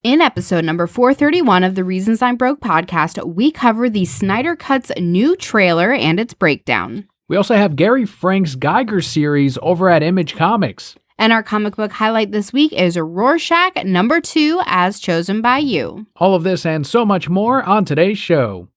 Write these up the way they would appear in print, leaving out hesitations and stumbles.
In episode number 431 of the Reasons I'm Broke podcast, we cover the Snyder Cut's new trailer and its breakdown. We also have Gary Frank's Geiger series over at Image Comics. And our comic book highlight this week is Rorschach number 2, as chosen by you. All of this and so much more on today's show.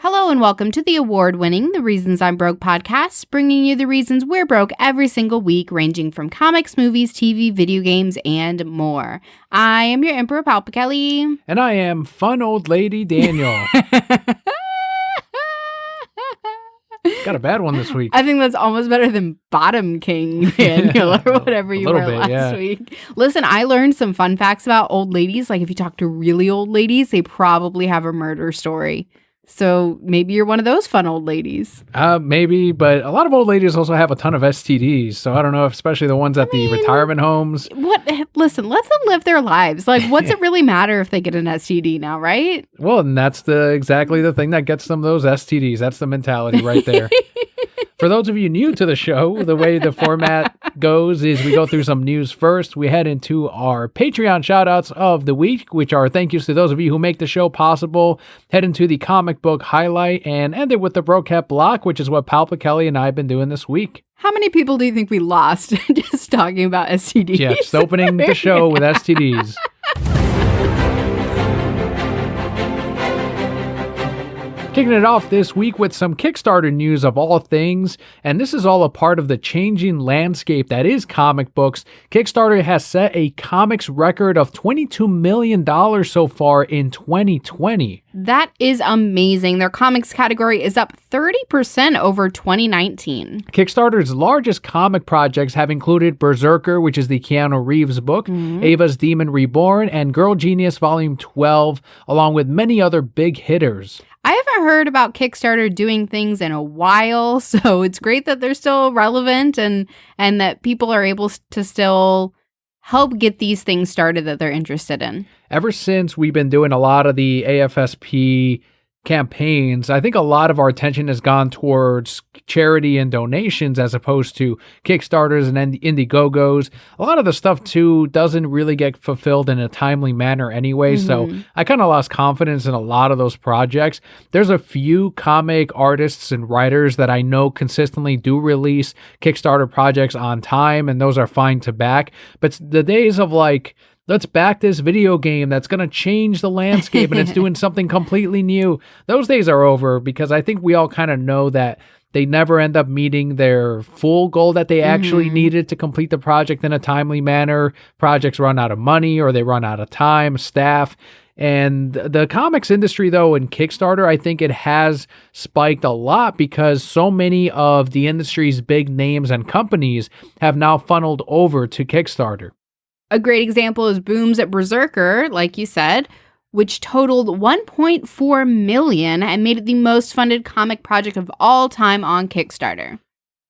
Hello and welcome to the award-winning The Reasons I'm Broke podcast, bringing you the reasons we're broke every single week, ranging from comics, movies, TV, video games, and more. I am your Emperor Kelli. And I am Fun Old Lady Daniel. Got a bad one this week. I think that's almost better than Bottom King Daniel or whatever you were last week. Listen, I learned some fun facts about old ladies. Like if you talk to really old ladies, they probably have a murder story. So maybe you're one of those fun old ladies. Maybe, but a lot of old ladies also have a ton of STDs. So I don't know, especially the ones at the retirement homes. Listen, let them live their lives. Like, what's it really matter if they get an STD now, right? Well, and that's exactly the thing that gets them those STDs. That's the mentality right there. For those of you new to the show, the way the format goes is we go through some news first. We head into our Patreon shoutouts of the week, which are thank yous to those of you who make the show possible. Head into the comic book highlight and end it with the Brocat block, which is what Kelli and I have been doing this week. How many people do you think we lost just talking about STDs? Yeah, just opening the show with STDs. Kicking it off this week with some Kickstarter news of all things, and this is all a part of the changing landscape that is comic books. Kickstarter has set a comics record of $22 million so far in 2020. That is amazing. Their comics category is up 30% over 2019. Kickstarter's largest comic projects have included Berserker, which is the Keanu Reeves book, Ava's Demon Reborn, and Girl Genius Volume 12, along with many other big hitters. I haven't heard about Kickstarter doing things in a while, so it's great that they're still relevant and that people are able to still help get these things started that they're interested in. Ever since we've been doing a lot of the AFSP campaigns, I think a lot of our attention has gone towards charity and donations as opposed to Kickstarters and Indiegogos. A lot of the stuff too doesn't really get fulfilled in a timely manner anyway, so I kind of lost confidence in a lot of those projects. There's a few comic artists and writers that I know consistently do release Kickstarter projects on time, and those are fine to back, but the days of like, let's back this video game that's going to change the landscape and it's doing something completely new. Those days are over because I think we all kind of know that they never end up meeting their full goal that they actually needed to complete the project in a timely manner. Projects run out of money or they run out of time, staff. And the comics industry, though, in Kickstarter, I think it has spiked a lot because so many of the industry's big names and companies have now funneled over to Kickstarter. A great example is Boom's at Berserker, like you said, which totaled $1.4 million and made it the most funded comic project of all time on Kickstarter.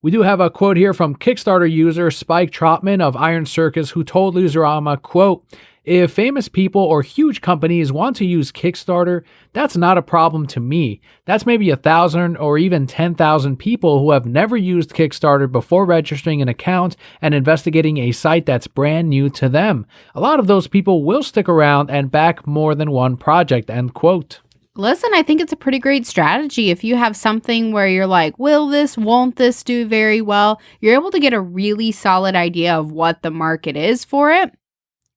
We do have a quote here from Kickstarter user Spike Trotman of Iron Circus, who told Loserama, quote, "If famous people or huge companies want to use Kickstarter, that's not a problem to me. That's maybe 1,000 or even 10,000 people who have never used Kickstarter before registering an account and investigating a site that's brand new to them. A lot of those people will stick around and back more than one project," end quote. Listen, I think it's a pretty great strategy. If you have something where you're like, won't this do very well? You're able to get a really solid idea of what the market is for it.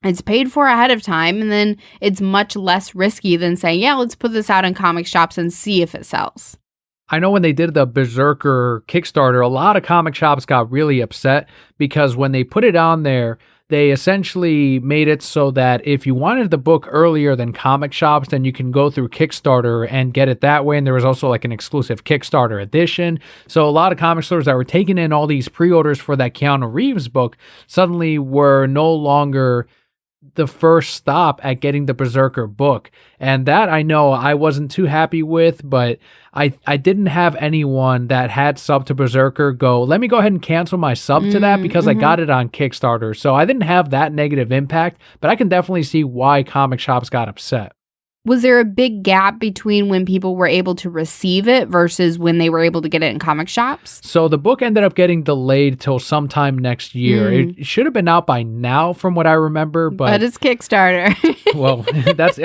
It's paid for ahead of time, and then it's much less risky than saying, yeah, let's put this out in comic shops and see if it sells. I know when they did the Berserker Kickstarter, a lot of comic shops got really upset because when they put it on there, they essentially made it so that if you wanted the book earlier than comic shops, then you can go through Kickstarter and get it that way. And there was also like an exclusive Kickstarter edition. So a lot of comic stores that were taking in all these pre-orders for that Keanu Reeves book suddenly were no longer the first stop at getting the Berserker book. And that I know I wasn't too happy with, but I didn't have anyone that had sub to Berserker go, let me go ahead and cancel my sub to that because I got it on Kickstarter. So I didn't have that negative impact, but I can definitely see why comic shops got upset. Was there a big gap between when people were able to receive it versus when they were able to get it in comic shops? So the book ended up getting delayed till sometime next year. It should have been out by now from what I remember, but it's Kickstarter. Well,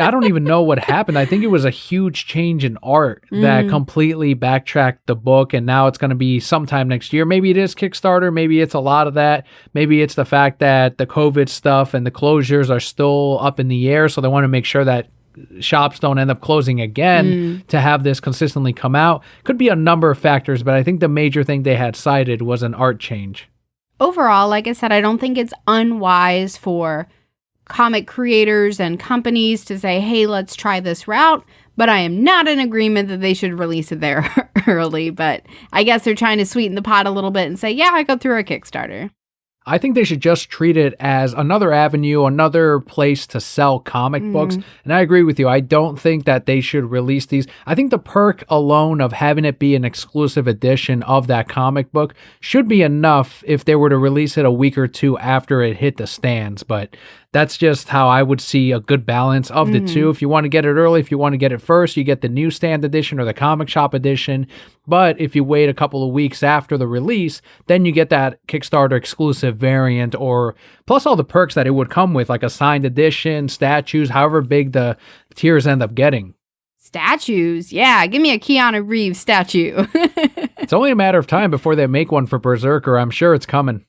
I don't even know what happened. I think it was a huge change in art that completely backtracked the book, and now it's going to be sometime next year. Maybe it is Kickstarter. Maybe it's a lot of that. Maybe it's the fact that the COVID stuff and the closures are still up in the air, so they want to make sure that shops don't end up closing again to have this consistently come out. Could be a number of factors, but I think the major thing they had cited was an art change. Overall, like I said, I don't think it's unwise for comic creators and companies to say, hey, let's try this route, but I am not in agreement that they should release it there early. But I guess they're trying to sweeten the pot a little bit and say, yeah, I go through a Kickstarter. I think they should just treat it as another avenue, another place to sell comic books. And I agree with you. I don't think that they should release these. I think the perk alone of having it be an exclusive edition of that comic book should be enough if they were to release it a week or two after it hit the stands. But that's just how I would see a good balance of the two. If you want to get it early, if you want to get it first, you get the newsstand edition or the comic shop edition. But if you wait a couple of weeks after the release, then you get that Kickstarter exclusive variant, or plus all the perks that it would come with, like a signed edition, statues, however big the tiers end up getting. Statues? Yeah, give me a Keanu Reeves statue. It's only a matter of time before they make one for Berserker. I'm sure it's coming.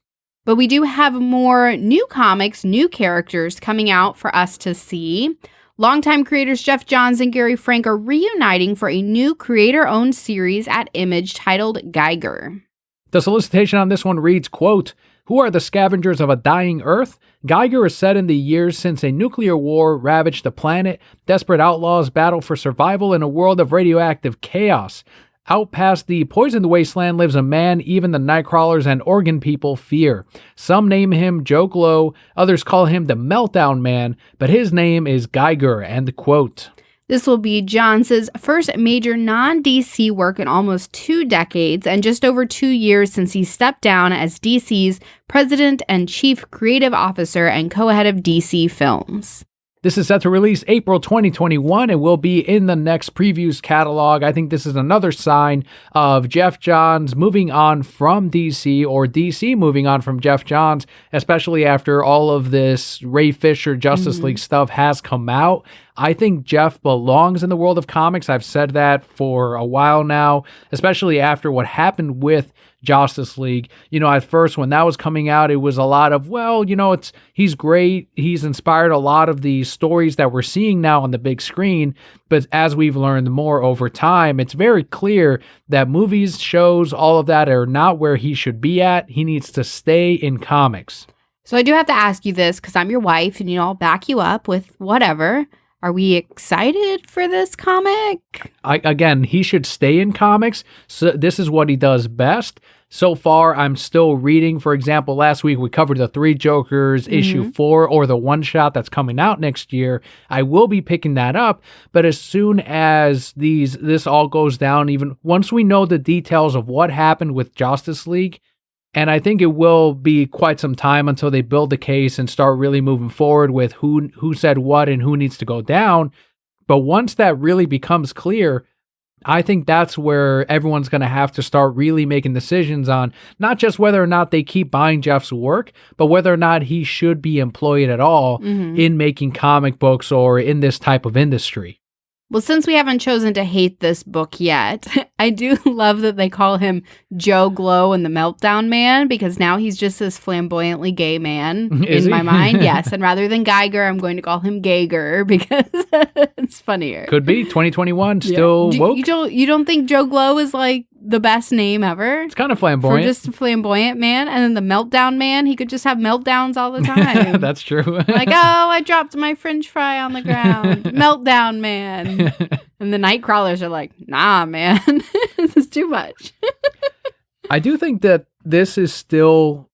But we do have more new comics, new characters coming out for us to see. Longtime creators Geoff Johns and Gary Frank are reuniting for a new creator-owned series at Image titled Geiger. The solicitation on this one reads, quote, "Who are the scavengers of a dying Earth? Geiger is set in the years since a nuclear war ravaged the planet. Desperate outlaws battle for survival in a world of radioactive chaos. Out past the poisoned wasteland lives a man even the Nightcrawlers and Organ people fear. Some name him Joe Glow, others call him the Meltdown Man, but his name is Geiger," end quote. This will be Johns' first major non-DC work in almost 2 decades and just over 2 years since he stepped down as DC's president and chief creative officer and co-head of DC Films. This is set to release April 2021 and will be in the next previews catalog. I think this is another sign of Geoff Johns moving on from DC, or DC moving on from Geoff Johns, especially after all of this Ray Fisher Justice League stuff has come out. I think Geoff belongs in the world of comics. I've said that for a while now, especially after what happened with Justice League. You know, at first when that was coming out, it was a lot of, well, you know, he's great. He's inspired a lot of the stories that we're seeing now on the big screen. But as we've learned more over time, it's very clear that movies, shows, all of that are not where he should be at. He needs to stay in comics. So I do have to ask you this because I'm your wife and, you know, I'll back you up with whatever. Are we excited for this comic? Again, he should stay in comics. So this is what he does best. So far, I'm still reading. For example, last week we covered the Three Jokers issue 4, or the one-shot that's coming out next year. I will be picking that up. But as soon as this all goes down, even once we know the details of what happened with Justice League, and I think it will be quite some time until they build the case and start really moving forward with who said what and who needs to go down. But once that really becomes clear, I think that's where everyone's going to have to start really making decisions on not just whether or not they keep buying Geoff's work, but whether or not he should be employed at all in making comic books or in this type of industry. Well, since we haven't chosen to hate this book yet, I do love that they call him Joe Glow and the Meltdown Man, because now he's just this flamboyantly gay man in my mind. Yes, and rather than Geiger, I'm going to call him Geiger because it's funnier. Could be 2021, still woke. You don't think Joe Glow is like the best name ever? It's kind of flamboyant. For just a flamboyant man. And then the Meltdown Man, he could just have meltdowns all the time. That's true. Like, oh, I dropped my french fry on the ground. Meltdown Man. And the Nightcrawlers are like, nah, man, this is too much. I do think that this is still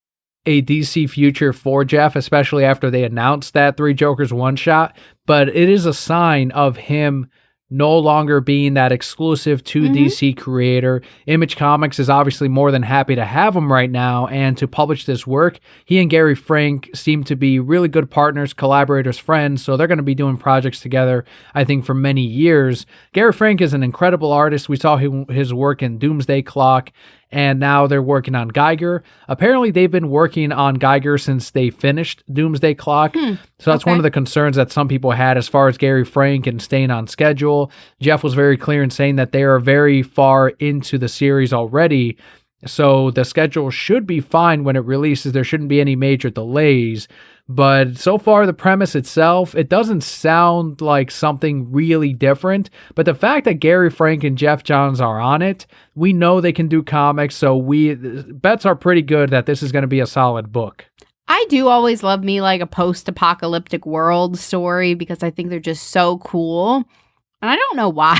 a DC future for Geoff, especially after they announced that Three Jokers one-shot. But it is a sign of him no longer being that exclusive to DC creator. Image Comics is obviously more than happy to have him right now and to publish this work. He and Gary Frank seem to be really good partners, collaborators, friends, so they're going to be doing projects together, I think, for many years. Gary Frank is an incredible artist. We saw his work in Doomsday Clock, and now they're working on Geiger. Apparently, they've been working on Geiger since they finished Doomsday Clock. So that's one of the concerns that some people had as far as Gary Frank and staying on schedule. Jeff was very clear in saying that they are very far into the series already. So the schedule should be fine when it releases. There shouldn't be any major delays. But so far, the premise itself, it doesn't sound like something really different. But the fact that Gary Frank and Jeff Johns are on it, we know they can do comics. So bets are pretty good that this is going to be a solid book. I do always love me like a post-apocalyptic world story because I think they're just so cool. And I don't know why,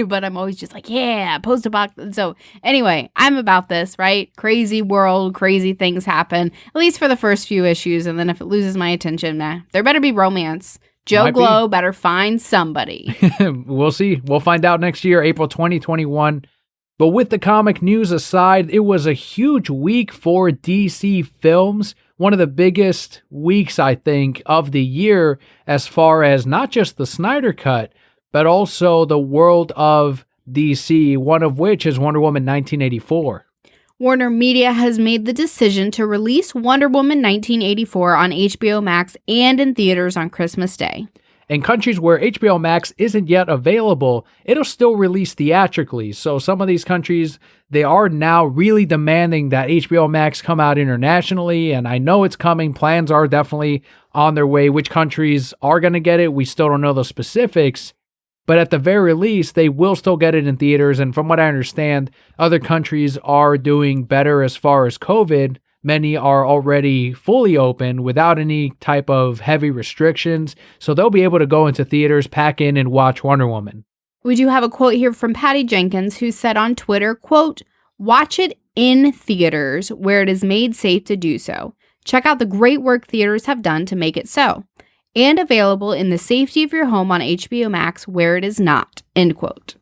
but I'm always just like, yeah, post-apocalyptic. So anyway, I'm about this, right? Crazy world, crazy things happen, at least for the first few issues. And then if it loses my attention, there better be romance. Joe Glow better find somebody. We'll see. We'll find out next year, April 2021. But with the comic news aside, it was a huge week for DC films. One of the biggest weeks, I think, of the year as far as not just the Snyder Cut, but also the world of DC, one of which is Wonder Woman 1984. Warner Media has made the decision to release Wonder Woman 1984 on HBO Max and in theaters on Christmas Day. In countries where HBO Max isn't yet available, it'll still release theatrically. So some of these countries, they are now really demanding that HBO Max come out internationally, and I know it's coming. Plans are definitely on their way. Which countries are going to get it, we still don't know the specifics. But at the very least, they will still get it in theaters. And from what I understand, other countries are doing better as far as COVID. Many are already fully open without any type of heavy restrictions. So they'll be able to go into theaters, pack in, and watch Wonder Woman. We do have a quote here from Patty Jenkins, who said on Twitter, quote, "Watch it in theaters where it is made safe to do so. Check out the great work theaters have done to make it so. And available in the safety of your home on HBO Max where it is not," end quote.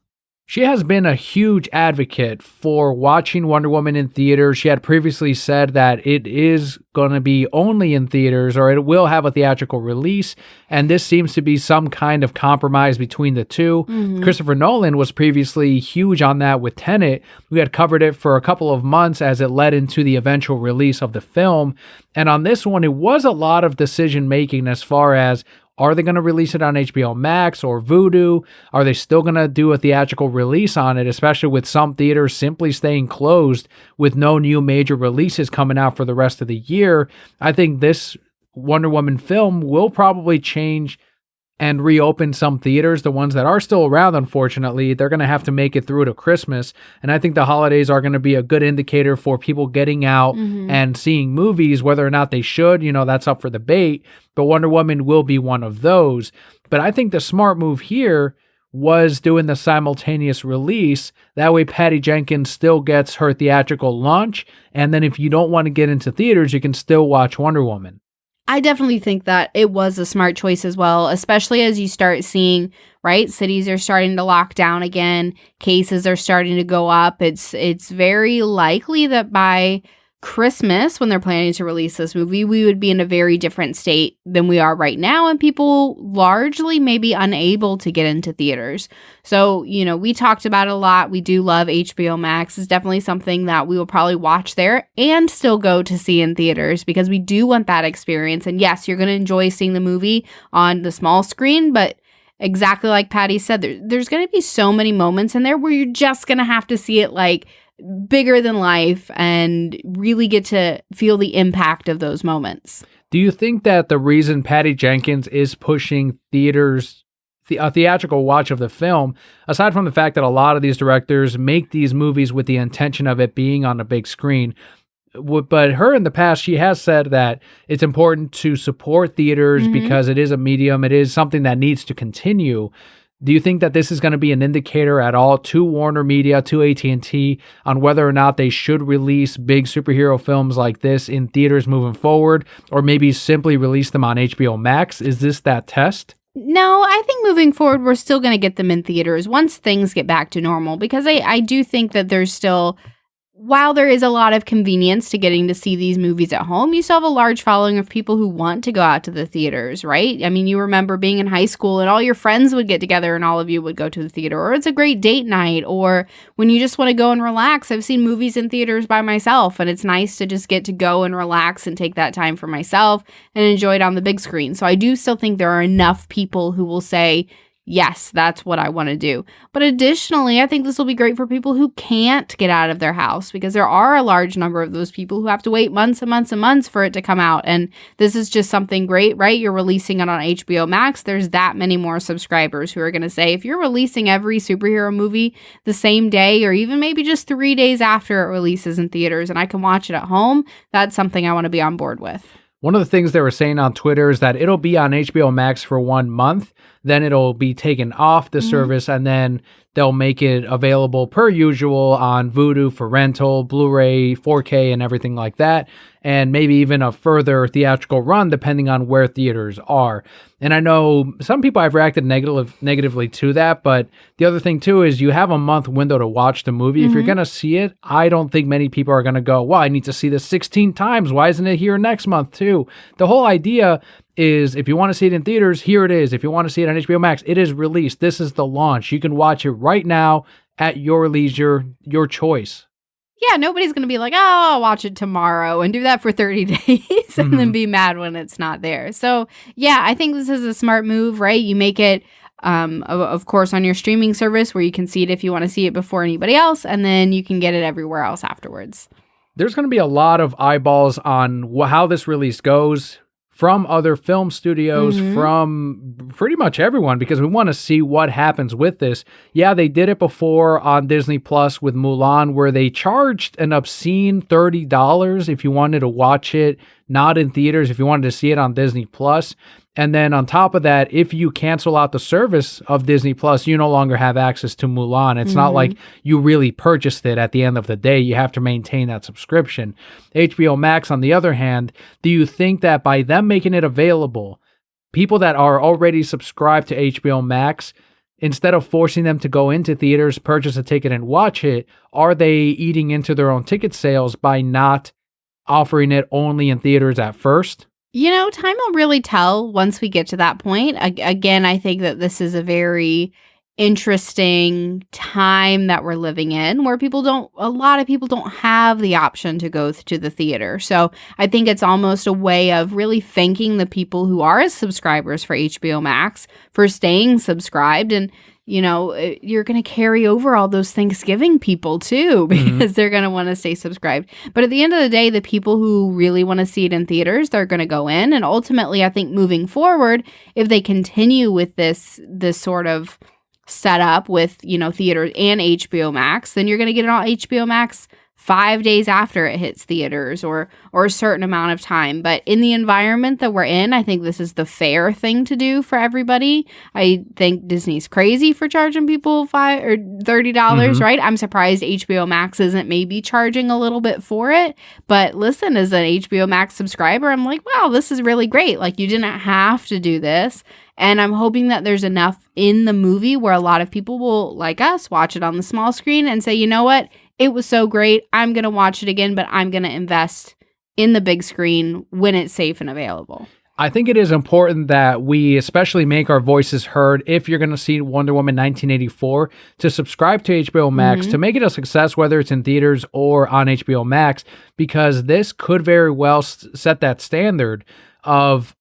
She has been a huge advocate for watching Wonder Woman in theaters. She had previously said that it is going to be only in theaters, or it will have a theatrical release, and this seems to be some kind of compromise between the two. Christopher Nolan was previously huge on that with Tenet. We had covered it for a couple of months as it led into the eventual release of the film, and on this one, it was a lot of decision-making as far as, are they going to release it on HBO Max or Vudu? Are they still going to do a theatrical release on it, especially with some theaters simply staying closed with no new major releases coming out for the rest of the year? I think this Wonder Woman film will probably change and reopen some theaters. The ones that are still around, unfortunately, they're going to have to make it through to Christmas. And I think the holidays are going to be a good indicator for people getting out and seeing movies, whether or not they should, that's up for debate. But Wonder Woman will be one of those. But I think the smart move here was doing the simultaneous release. That way Patty Jenkins still gets her theatrical launch. And then if you don't want to get into theaters, you can still watch Wonder Woman. I definitely think that it was a smart choice as well, especially as you start seeing, right, cities are starting to lock down again, cases are starting to go up. It's very likely that by Christmas, when they're planning to release this movie, we would be in a very different state than we are right now, and people largely may be unable to get into theaters. So, we talked about it a lot. We do love HBO Max. It's definitely something that we will probably watch there and still go to see in theaters because we do want that experience. And yes, you're going to enjoy seeing the movie on the small screen, but exactly like Patty said, there's going to be so many moments in there where you're just going to have to see it like bigger than life and really get to feel the impact of those moments. Do you think that the reason Patty Jenkins is pushing theaters, a theatrical watch of the film, aside from the fact that a lot of these directors make these movies with the intention of it being on a big screen, but her in the past, she has said that it's important to support theaters because it is a medium, it is something that needs to continue. Do you think that this is going to be an indicator at all to Warner Media, to AT&T, on whether or not they should release big superhero films like this in theaters moving forward, or maybe simply release them on HBO Max? Is this that test? No, I think moving forward, we're still going to get them in theaters once things get back to normal, because I do think that there's still, while there is a lot of convenience to getting to see these movies at home, you still have a large following of people who want to go out to the theaters, right? I mean, you remember being in high school and all your friends would get together and all of you would go to the theater, or it's a great date night, or when you just want to go and relax. I've seen movies in theaters by myself, and it's nice to just get to go and relax and take that time for myself and enjoy it on the big screen. So I do still think there are enough people who will say, yes, that's what I want to do. But additionally, I think this will be great for people who can't get out of their house, because there are a large number of those people who have to wait months and months and months for it to come out. And this is just something great, right? You're releasing it on HBO Max. There's that many more subscribers who are going to say, if you're releasing every superhero movie the same day, or even maybe just 3 days after it releases in theaters, and I can watch it at home, that's something I want to be on board with. One of the things they were saying on Twitter is that it'll be on HBO Max for 1 month, then it'll be taken off the service, and then they'll make it available per usual on Vudu for rental, Blu-ray, 4K, and everything like that, and maybe even a further theatrical run depending on where theaters are. And I know some people have reacted negatively to that, but the other thing too is you have a month window to watch the movie. If you're going to see it, I don't think many people are going to go, well, I need to see this 16 times. Why isn't it here next month too? The whole idea is, if you want to see it in theaters, here it is. If you want to see it on HBO Max, it is released. This is the launch. You can watch it right now at your leisure, your choice. Yeah, nobody's going to be like, oh, I'll watch it tomorrow and do that for 30 days and then be mad when it's not there. So, yeah, I think this is a smart move, right? You make it, of course, on your streaming service where you can see it if you want to see it before anybody else, and then you can get it everywhere else afterwards. There's going to be a lot of eyeballs on how this release goes from other film studios, from pretty much everyone, because we want to see what happens with this. Yeah, they did it before on Disney Plus with Mulan, where they charged an obscene $30 if you wanted to watch it, not in theaters, if you wanted to see it on Disney Plus. And then on top of that, if you cancel out the service of Disney Plus, you no longer have access to Mulan. It's not like you really purchased it at the end of the day. You have to maintain that subscription. HBO Max, on the other hand, do you think that by them making it available, people that are already subscribed to HBO Max, instead of forcing them to go into theaters, purchase a ticket and watch it, are they eating into their own ticket sales by not offering it only in theaters at first? You know, time will really tell once we get to that point. Again, I think that this is a very interesting time that we're living in, where a lot of people don't have the option to go to the theater. So I think it's almost a way of really thanking the people who are subscribers for HBO Max for staying subscribed. And you know, you're going to carry over all those Thanksgiving people too, because they're going to want to stay subscribed. But at the end of the day, the people who really want to see it in theaters, they're going to go in. And ultimately, I think moving forward, if they continue with this sort of setup with, you know, theaters and HBO Max, then you're going to get it on HBO Max 5 days after it hits theaters, or a certain amount of time. But in the environment that we're in, I think this is the fair thing to do for everybody. I think Disney's crazy for charging people $5 or $30, right? I'm surprised HBO Max isn't maybe charging a little bit for it. But listen, as an HBO Max subscriber, I'm like, wow, this is really great. Like, you didn't have to do this. And I'm hoping that there's enough in the movie where a lot of people will, like us, watch it on the small screen and say, you know what? It was so great. I'm going to watch it again, but I'm going to invest in the big screen when it's safe and available. I think it is important that we especially make our voices heard if you're going to see Wonder Woman 1984, to subscribe to HBO Max, to make it a success, whether it's in theaters or on HBO Max, because this could very well set that standard of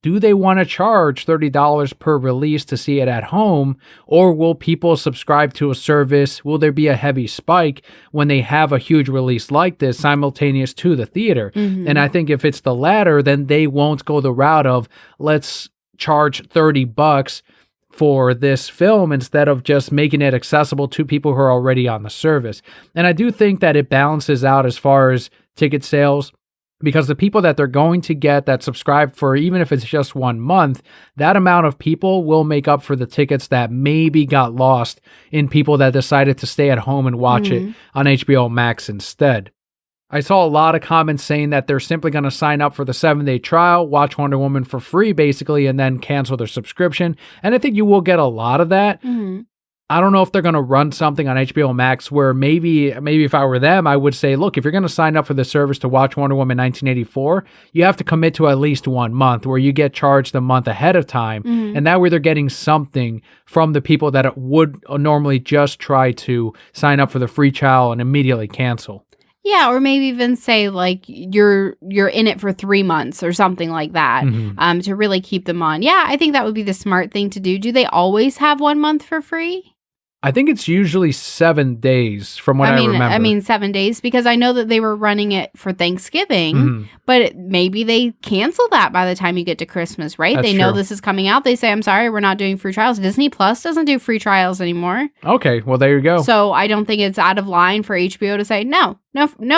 do they want to charge $30 per release to see it at home, or will people subscribe to a service? Will there be a heavy spike when they have a huge release like this simultaneous to the theater? And I think if it's the latter, then they won't go the route of let's charge $30 for this film instead of just making it accessible to people who are already on the service. And I do think that it balances out as far as ticket sales, because the people that they're going to get that subscribe for, even if it's just 1 month, that amount of people will make up for the tickets that maybe got lost in people that decided to stay at home and watch it on HBO Max instead. I saw a lot of comments saying that they're simply going to sign up for the 7-day trial, watch Wonder Woman for free, basically, and then cancel their subscription. And I think you will get a lot of that. Mm-hmm. I don't know if they're going to run something on HBO Max where maybe if I were them, I would say, look, if you're going to sign up for the service to watch Wonder Woman 1984, you have to commit to at least 1 month where you get charged a month ahead of time. Mm-hmm. And that way they're getting something from the people that would normally just try to sign up for the free trial and immediately cancel. Yeah, or maybe even say like you're in it for 3 months or something like that, to really keep them on. Yeah, I think that would be the smart thing to do. Do they always have 1 month for free? I think it's usually 7 days from what I remember. I mean 7 days, because I know that they were running it for Thanksgiving, but maybe they cancel that by the time you get to Christmas, right? That's they know true. this is coming out. They say, I'm sorry, we're not doing free trials. Disney Plus doesn't do free trials anymore. Okay, well, there you go. So I don't think it's out of line for HBO to say, no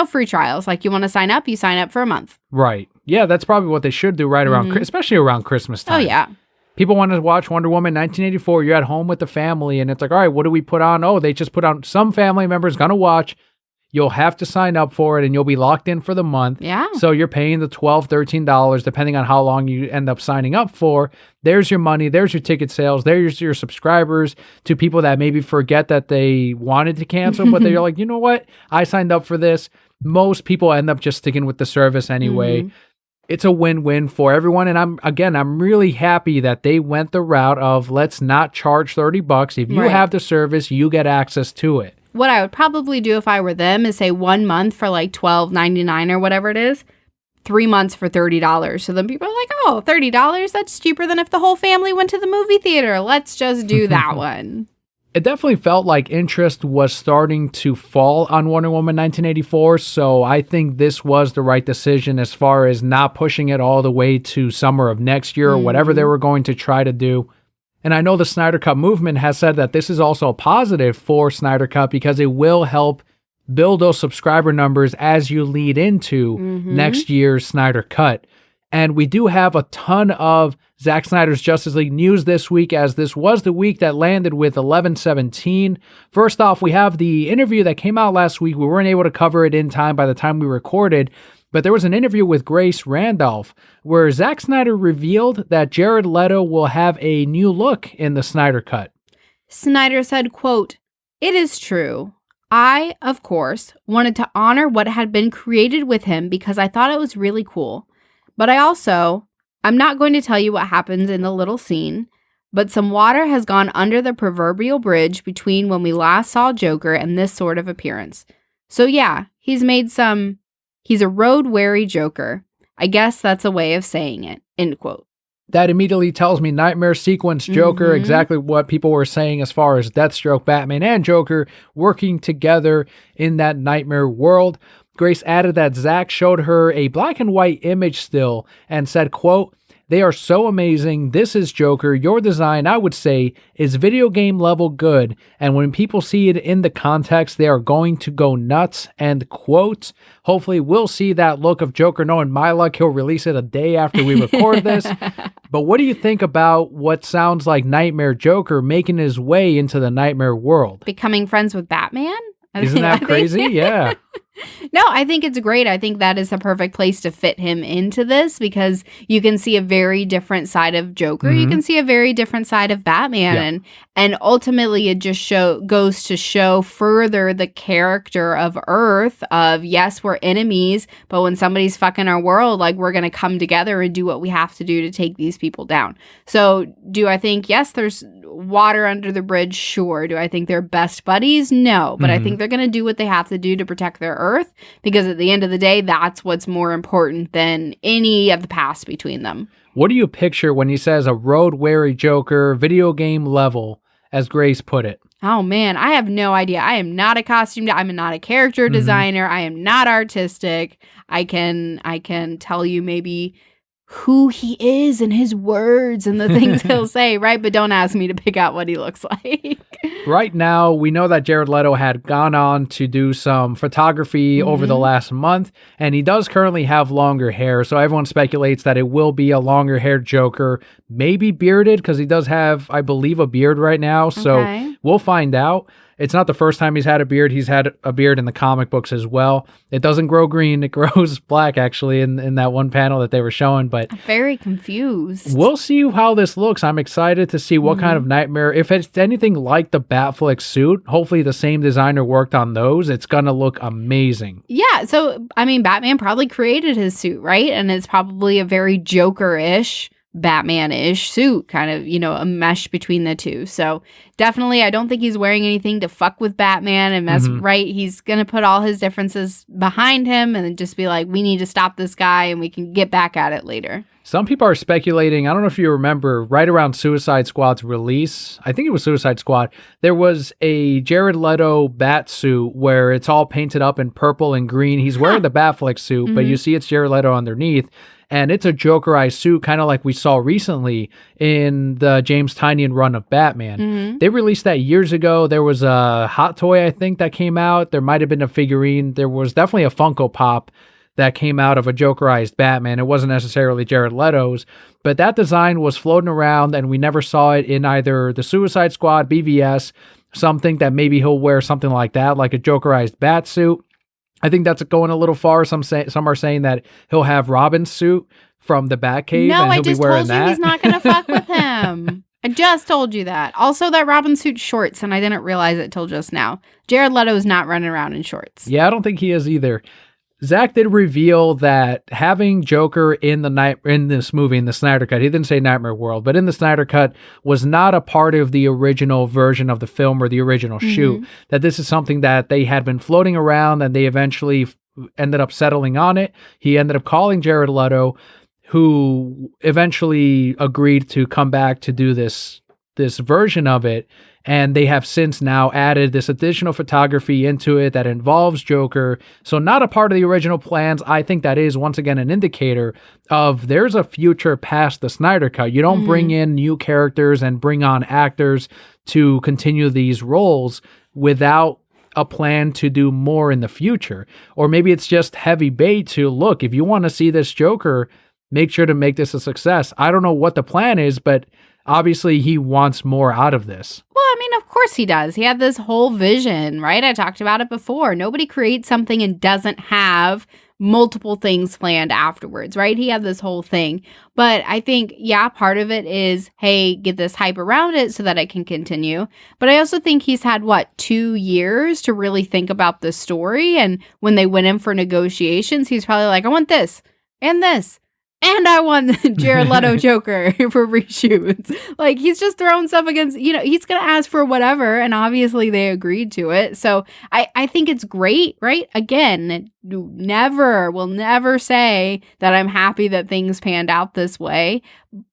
free trials. Like, you want to sign up, you sign up for a month. Right. Yeah, that's probably what they should do right around, especially around Christmas time. Oh, yeah. People want to watch Wonder Woman 1984. You're at home with the family, and it's like, all right, what do we put on? Oh, they just put on, some family member's going to watch. You'll have to sign up for it, and you'll be locked in for the month. Yeah. So you're paying the $12, $13, depending on how long you end up signing up for. There's your money. There's your ticket sales. There's your subscribers to people that maybe forget that they wanted to cancel, but they're like, you know what? I signed up for this. Most people end up just sticking with the service anyway. It's a win-win for everyone. And I'm really happy that they went the route of let's not charge $30. If you have the service, you get access to it. What I would probably do if I were them is say 1 month for like $12.99 or whatever it is, 3 months for $30. So then people are like, oh, $30? That's cheaper than if the whole family went to the movie theater. Let's just do that one. It definitely felt like interest was starting to fall on Wonder Woman 1984, so I think this was the right decision as far as not pushing it all the way to summer of next year or whatever they were going to try to do. And I know the Snyder Cut movement has said that this is also a positive for Snyder Cut because it will help build those subscriber numbers as you lead into next year's Snyder Cut. And we do have a ton of Zack Snyder's Justice League news this week, as this was the week that landed with 11/17. First off, we have the interview that came out last week. We weren't able to cover it in time by the time we recorded, but there was an interview with Grace Randolph where Zack Snyder revealed that Jared Leto will have a new look in the Snyder Cut. Snyder said, quote, "It is true. I, of course, wanted to honor what had been created with him because I thought it was really cool. But I'm not going to tell you what happens in the little scene, but some water has gone under the proverbial bridge between when we last saw Joker and this sort of appearance. So yeah, he's a road-weary Joker. I guess that's a way of saying it," end quote. That immediately tells me Nightmare Sequence Joker, exactly what people were saying as far as Deathstroke, Batman, and Joker working together in that nightmare world. Grace added that Zack showed her a black and white image still and said, quote, "They are so amazing. This is Joker. Your design, I would say, is video game level good. And when people see it in the context, they are going to go nuts," end quote. Hopefully we'll see that look of Joker. Knowing my luck, he'll release it a day after we record this. But what do you think about what sounds like Nightmare Joker making his way into the nightmare world? Becoming friends with Batman? Isn't that crazy? Yeah. No, I think it's great. I think that is the perfect place to fit him into this because you can see a very different side of Joker. You can see a very different side of Batman. And ultimately it just goes to show further the character of Earth of, yes, we're enemies, but when somebody's fucking our world, like, we're going to come together and do what we have to do to take these people down. So do I think, yes, there's water under the bridge? Sure. Do I think they're best buddies? No. But I think they're going to do what they have to do to protect their Earth, because at the end of the day, that's what's more important than any of the past between them. What do you picture when he says a road-weary Joker, video game level, as Grace put it? Oh, man, I have no idea. I am not a costume. I'm not a character designer. I am not artistic. I can tell you maybe who he is and his words and the things he'll say, right? But don't ask me to pick out what he looks like. Right now, we know that Jared Leto had gone on to do some photography over the last month, and he does currently have longer hair, so everyone speculates that it will be a longer-haired Joker, maybe bearded, because he does have, I believe, a beard right now, so we'll find out. It's not the first time he's had a beard. He's had a beard in the comic books as well. It doesn't grow green. It grows black, actually, in that one panel that they were showing. But I'm very confused. we'll see how this looks. I'm excited to see what kind of Nightmare. If it's anything like the Batfleck suit, hopefully the same designer worked on those. It's going to look amazing. Yeah, so, I mean, Batman probably created his suit, right? And it's probably a very Joker-ish, Batman-ish suit, kind of, a mesh between the two. So definitely, I don't think he's wearing anything to fuck with Batman and mess, right? He's going to put all his differences behind him and then just be like, we need to stop this guy and we can get back at it later. Some people are speculating, I don't know if you remember, right around Suicide Squad's release, I think it was Suicide Squad, there was a Jared Leto bat suit where it's all painted up in purple and green. He's wearing the Batfleck suit, but you see it's Jared Leto underneath. And it's a Jokerized suit, kind of like we saw recently in the James Tynion run of Batman. They released that years ago. There was a hot toy, I think, that came out. There might have been a figurine. There was definitely a Funko Pop that came out of a Jokerized Batman. It wasn't necessarily Jared Leto's, but that design was floating around, and we never saw it in either the Suicide Squad, BVS. Some think that maybe he'll wear something like that, like a Jokerized bat suit. I think that's going a little far. Some are saying that he'll have Robin's suit from the Batcave, and he'll be wearing that. No, I just told you he's not going to fuck with him. I just told you that. Also, that Robin suit shorts, and I didn't realize it till just now. Jared Leto is not running around in shorts. Yeah, I don't think he is either. Zach did reveal that having Joker in this movie, in the Snyder Cut, he didn't say Nightmare World, but in the Snyder Cut, was not a part of the original version of the film or the original shoot. That this is something that they had been floating around, and they eventually ended up settling on it. He ended up calling Jared Leto, who eventually agreed to come back to do this version of it. And they have since now added this additional photography into it that involves Joker. So not a part of the original plans. I think that is, once again, an indicator of there's a future past the Snyder Cut. You don't bring in new characters and bring on actors to continue these roles without a plan to do more in the future. Or maybe it's just heavy bait to, look, if you want to see this Joker, make sure to make this a success. I don't know what the plan is, but obviously he wants more out of this. Well, I mean, of course he does. He had this whole vision, right? I talked about it before. Nobody creates something and doesn't have multiple things planned afterwards, right? He had this whole thing. But I think, yeah, part of it is, hey, get this hype around it so that it can continue. But I also think he's had, 2 years to really think about the story. And when they went in for negotiations, he's probably like, I want this and this. And I want Jared Leto Joker for reshoots. Like, he's just throwing stuff against, he's going to ask for whatever. And obviously they agreed to it. So I think it's great, right? Again, will never say that I'm happy that things panned out this way.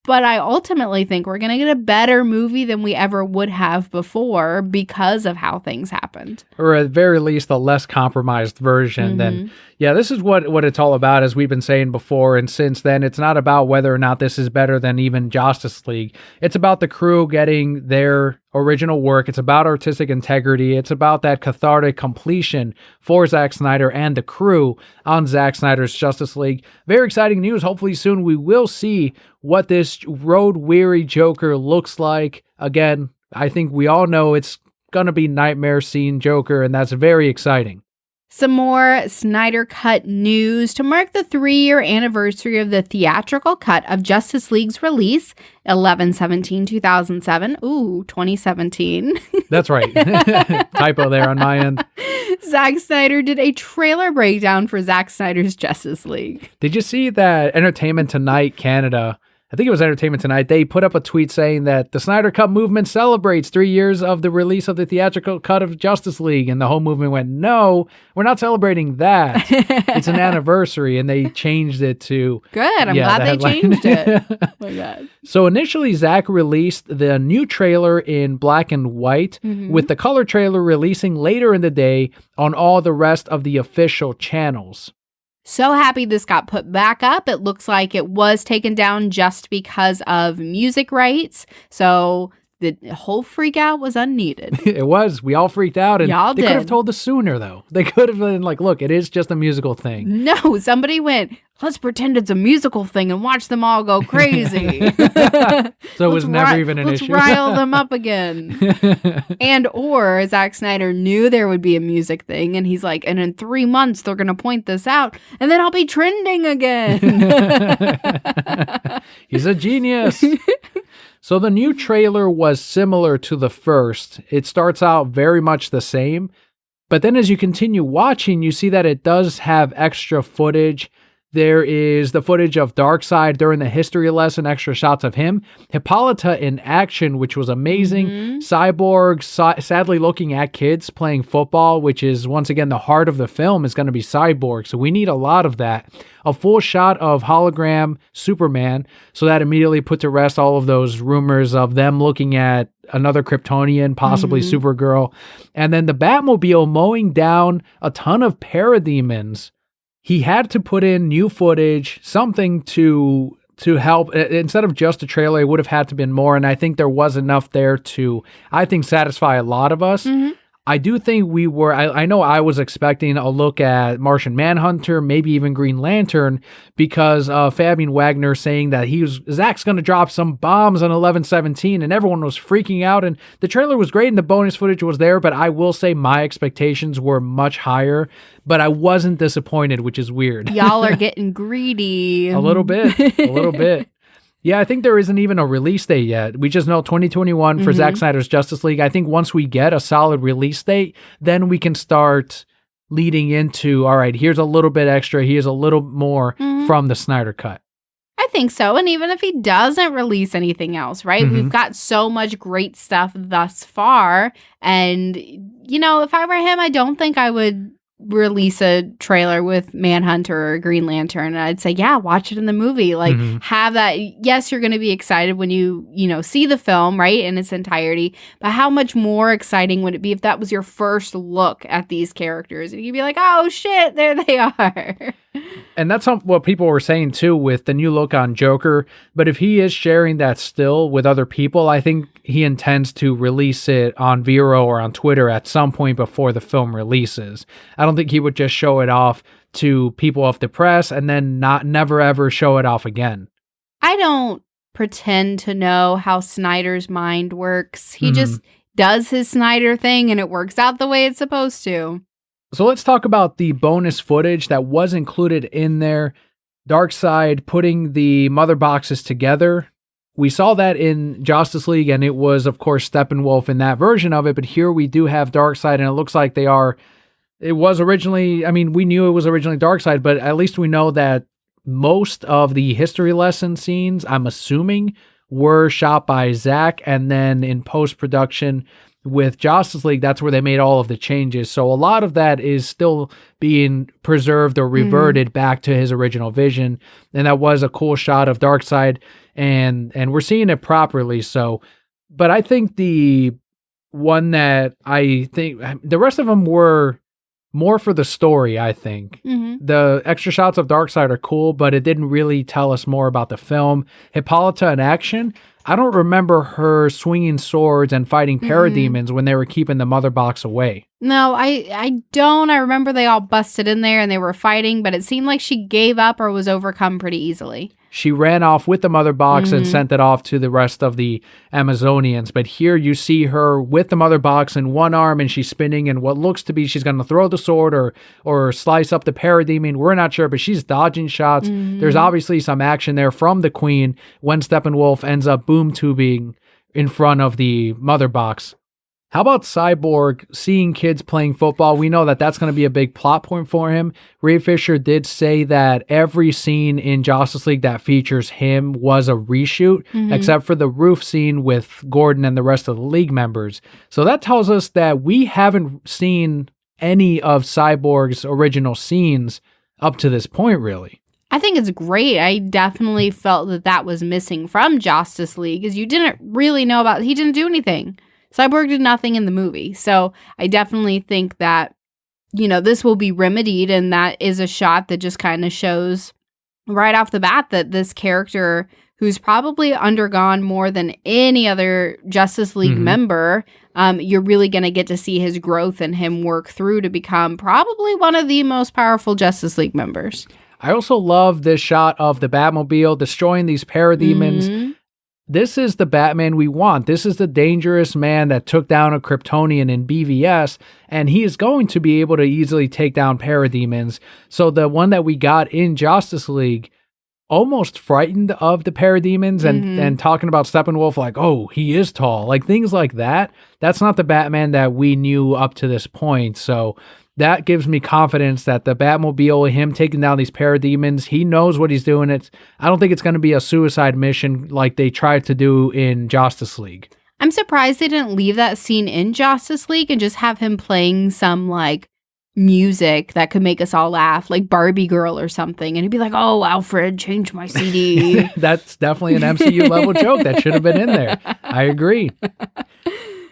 But I ultimately think we're going to get a better movie than we ever would have before because of how things happened. Or at the very least, a less compromised version. Then, yeah, this is what it's all about, as we've been saying before. And since then, it's not about whether or not this is better than even Justice League. It's about the crew getting their original work. It's about artistic integrity. It's about that cathartic completion for Zack Snyder and the crew on Zack Snyder's Justice League. Very exciting news. Hopefully soon we will see what this road-weary Joker looks like. Again, I think we all know it's going to be nightmare scene Joker, and that's very exciting. Some more Snyder Cut news. To mark the 3-year anniversary of the theatrical cut of Justice League's release, 11/17/2007. Ooh, 2017. That's right. Typo there on my end. Zack Snyder did a trailer breakdown for Zack Snyder's Justice League. Did you see that Entertainment Tonight Canada, I think it was Entertainment Tonight, they put up a tweet saying that the Snyder Cut movement celebrates 3 years of the release of the theatrical cut of Justice League. And the whole movement went, no, we're not celebrating that. It's an anniversary. And they changed it to... Good. I'm glad they changed it. Oh my God. So initially, Zack released the new trailer in black and white, with the color trailer releasing later in the day on all the rest of the official channels. So happy this got put back up. It looks like it was taken down just because of music rights. So the whole freak out was unneeded. It was. We all freaked out, and Y'all they could have did. told us sooner, though. They could have been like, look, it is just a musical thing. No, somebody went, let's pretend it's a musical thing and watch them all go crazy. So it was never even an issue. Let's rile them up again. And or Zack Snyder knew there would be a music thing, and he's like, and in 3 months they're going to point this out, and then I'll be trending again. He's a genius. So the new trailer was similar to the first. It starts out very much the same, but then as you continue watching, you see that it does have extra footage. There is the footage of Darkseid during the history lesson, extra shots of him. Hippolyta in action, which was amazing. Cyborg sadly looking at kids playing football, which is, once again, the heart of the film is going to be Cyborg. So we need a lot of that. A full shot of hologram Superman. So that immediately put to rest all of those rumors of them looking at another Kryptonian, possibly Supergirl. And then the Batmobile mowing down a ton of parademons. He had to put in new footage, something to help. Instead of just a trailer, it would have had to been more. And I think there was enough there to, I think, satisfy a lot of us. I do think we were, I know I was expecting a look at Martian Manhunter, maybe even Green Lantern, because of Fabian Wagner saying that Zach's going to drop some bombs on 11/17, and everyone was freaking out. And the trailer was great and the bonus footage was there, but I will say my expectations were much higher, but I wasn't disappointed, which is weird. Y'all are getting greedy. A little bit. Yeah, I think there isn't even a release date yet. We just know 2021 for Zack Snyder's Justice League. I think once we get a solid release date, then we can start leading into, all right, here's a little bit extra, here's a little more from the Snyder Cut. I think so. And even if he doesn't release anything else, right? We've got so much great stuff thus far. And, you know, if I were him, I don't think I would release a trailer with Manhunter or Green Lantern. And I'd say, yeah, watch it in the movie. Like, have that. Yes, you're going to be excited when you see the film, right, in its entirety. But how much more exciting would it be if that was your first look at these characters? And you'd be like, oh, shit, there they are. And that's what people were saying, too, with the new look on Joker. But if he is sharing that still with other people, I think he intends to release it on Vero or on Twitter at some point before the film releases. I don't think he would just show it off to people of the press and then never ever show it off again. I don't pretend to know how Snyder's mind works. He just does his Snyder thing and it works out the way it's supposed to. So let's talk about the bonus footage that was included in there. Darkseid putting the mother boxes together. We saw that in Justice League, and it was, of course, Steppenwolf in that version of it. But here we do have Darkseid, and it looks like they are. It was originally, I mean, we knew it was originally Darkseid, but at least we know that most of the history lesson scenes, I'm assuming, were shot by Zach, and then in post-production with Justice League, that's where they made all of the changes. So a lot of that is still being preserved or reverted back to his original vision. And that was a cool shot of Darkseid, and we're seeing it properly. So, but I think the one that I think the rest of them were more for the story, I think. The extra shots of Darkseid are cool, but it didn't really tell us more about the film. Hippolyta in action, I don't remember her swinging swords and fighting parademons when they were keeping the mother box away. No, I don't. I remember they all busted in there and they were fighting, but it seemed like she gave up or was overcome pretty easily. She ran off with the mother box and sent it off to the rest of the Amazonians. But here you see her with the mother box in one arm and she's spinning, and what looks to be she's going to throw the sword or slice up the parademon. We're not sure, but she's dodging shots. There's obviously some action there from the Queen when Steppenwolf ends up boom tubing in front of the mother box. How about Cyborg seeing kids playing football? We know that that's going to be a big plot point for him. Ray Fisher did say that every scene in Justice League that features him was a reshoot, except for the roof scene with Gordon and the rest of the League members. So that tells us that we haven't seen any of Cyborg's original scenes up to this point, really. I think it's great. I definitely felt that was missing from Justice League, because you didn't really know about, he didn't do anything. Cyborg did nothing in the movie. So I definitely think that, this will be remedied, and that is a shot that just kind of shows right off the bat that this character who's probably undergone more than any other Justice League member. You're really going to get to see his growth and him work through to become probably one of the most powerful Justice League members. I also love this shot of the Batmobile destroying these parademons. This is the Batman we want. This is the dangerous man that took down a Kryptonian in BVS, and he is going to be able to easily take down parademons. So the one that we got in Justice League, almost frightened of the parademons and talking about Steppenwolf like, oh, he is tall. Like things like that. That's not the Batman that we knew up to this point. So that gives me confidence that the Batmobile, him taking down these parademons, he knows what he's doing. I don't think it's going to be a suicide mission like they tried to do in Justice League. I'm surprised they didn't leave that scene in Justice League and just have him playing some like music that could make us all laugh, like Barbie Girl or something. And he'd be like, oh, Alfred, change my CD. That's definitely an MCU level joke that should have been in there. I agree.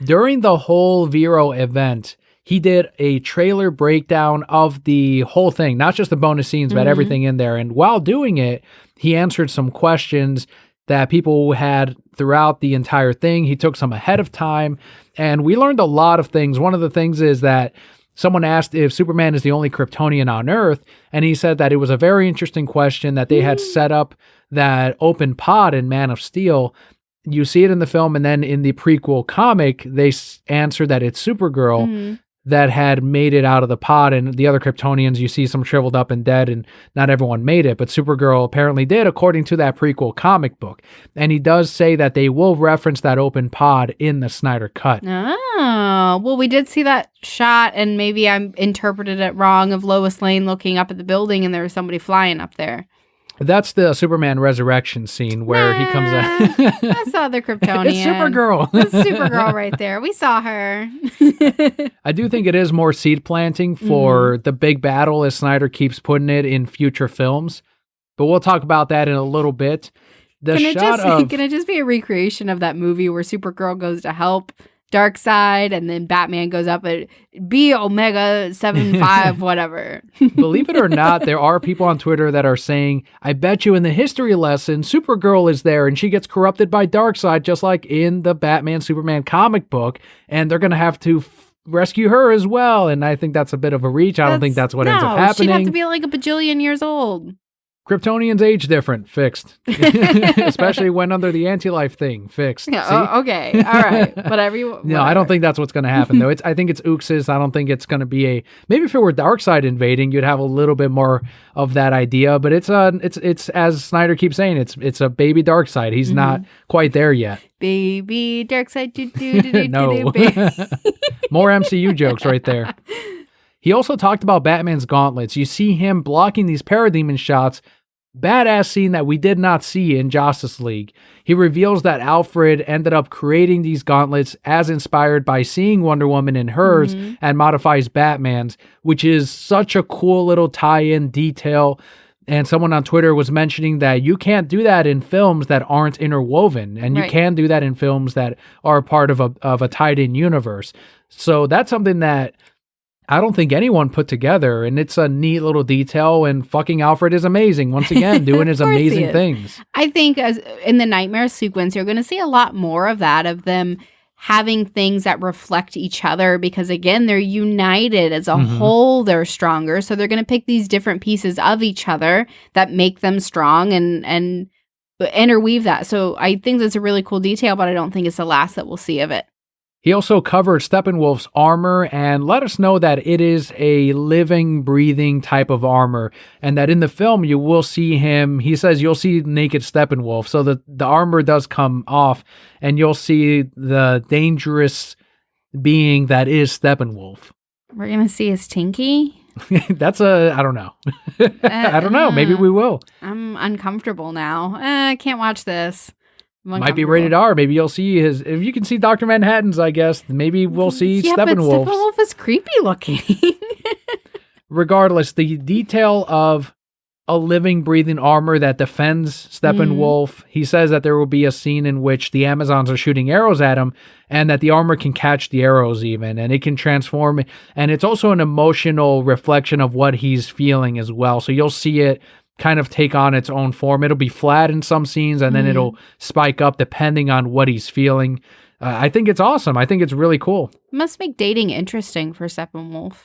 During the whole Vero event, he did a trailer breakdown of the whole thing, not just the bonus scenes, but everything in there. And while doing it, he answered some questions that people had throughout the entire thing. He took some ahead of time, and we learned a lot of things. One of the things is that someone asked if Superman is the only Kryptonian on Earth, and he said that it was a very interesting question, that they had set up that open pod in Man of Steel. You see it in the film, and then in the prequel comic, they answer that it's Supergirl that had made it out of the pod, and the other Kryptonians, you see some shriveled up and dead, and not everyone made it, but Supergirl apparently did, according to that prequel comic book. And he does say that they will reference that open pod in the Snyder Cut. Oh, well, we did see that shot, and maybe I interpreted it wrong, of Lois Lane looking up at the building, and there was somebody flying up there. That's the Superman resurrection scene where he comes out. That's the other Kryptonian. It's Supergirl. That's Supergirl right there. We saw her. I do think it is more seed planting for the big battle, as Snyder keeps putting it, in future films. But we'll talk about that in a little bit. Can it just be a recreation of that movie where Supergirl goes to help Darkseid, and then Batman goes up at B Omega 75 whatever? Believe it or not, there are people on Twitter that are saying, I bet you in the history lesson, Supergirl is there and she gets corrupted by Darkseid, just like in the Batman Superman comic book, and they're going to have to rescue her as well. And I think that's a bit of a reach. I don't think that's what ends up happening. She'd have to be like a bajillion years old. Kryptonians age different. Fixed. Especially when under the anti-life thing. Fixed. Yeah, okay. All right. Whatever you want. No, I don't think that's what's going to happen, though. I think it's Uxas. I don't think it's going to be maybe if it were Darkseid invading, you'd have a little bit more of that idea. But it's as Snyder keeps saying, it's a baby Darkseid. He's not quite there yet. Baby Darkseid. No. More MCU jokes right there. He also talked about Batman's gauntlets. You see him blocking these parademon shots. Badass scene that we did not see in Justice League. He reveals that Alfred ended up creating these gauntlets as inspired by seeing Wonder Woman in hers and modifies Batman's, which is such a cool little tie-in detail. And someone on Twitter was mentioning that you can't do that in films that aren't interwoven, and you can do that in films that are part of a tied-in universe. So that's something that I don't think anyone put together, and it's a neat little detail, and fucking Alfred is amazing, once again, doing his amazing things. I think as in the Nightmare sequence, you're going to see a lot more of that, of them having things that reflect each other, because again, they're united as a whole, they're stronger, so they're going to pick these different pieces of each other that make them strong and interweave that. So I think that's a really cool detail, but I don't think it's the last that we'll see of it. He also covered Steppenwolf's armor and let us know that it is a living, breathing type of armor, and that in the film you will see him, he says you'll see naked Steppenwolf, so the armor does come off, and you'll see the dangerous being that is Steppenwolf. We're going to see his Tinky? I don't know. I don't know. Maybe we will. I'm uncomfortable now. I can't watch this. Might be rated R. Maybe you'll see if you can see Dr. Manhattan's, I guess, maybe we'll see Steppenwolf. But Steppenwolf is creepy looking. Regardless, the detail of a living, breathing armor that defends Steppenwolf, he says that there will be a scene in which the Amazons are shooting arrows at him, and that the armor can catch the arrows even, and it can transform. And it's also an emotional reflection of what he's feeling as well. So you'll see it kind of take on its own form. It'll be flat in some scenes, and then it'll spike up depending on what he's feeling. I think it's awesome. I think it's really cool. It must make dating interesting for Steppenwolf.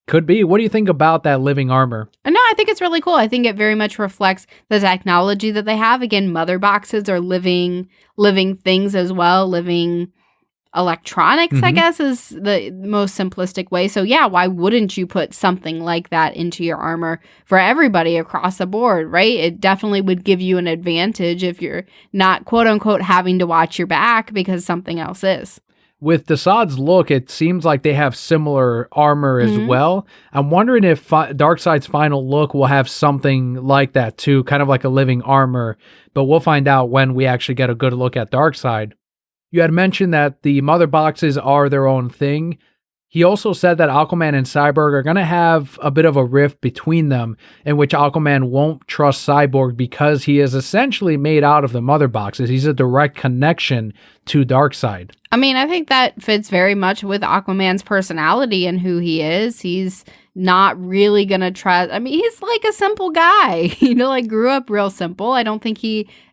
Could be. What do you think about that living armor? No, I think it's really cool. I think it very much reflects the technology that they have. Again, mother boxes are living things as well, living electronics, I guess, is the most simplistic way. So yeah, why wouldn't you put something like that into your armor for everybody across the board, right? It definitely would give you an advantage if you're not, quote unquote, having to watch your back because something else is. With Dassad's look, it seems like they have similar armor as well. I'm wondering if Darkseid's final look will have something like that too, kind of like a living armor, but we'll find out when we actually get a good look at Darkseid. You had mentioned that the mother boxes are their own thing. He also said that Aquaman and Cyborg are going to have a bit of a rift between them, in which Aquaman won't trust Cyborg because he is essentially made out of the mother boxes. He's a direct connection to Darkseid. I mean, I think that fits very much with Aquaman's personality and who he is. He's not really going to trust. I mean, he's like a simple guy, like grew up real simple. I don't think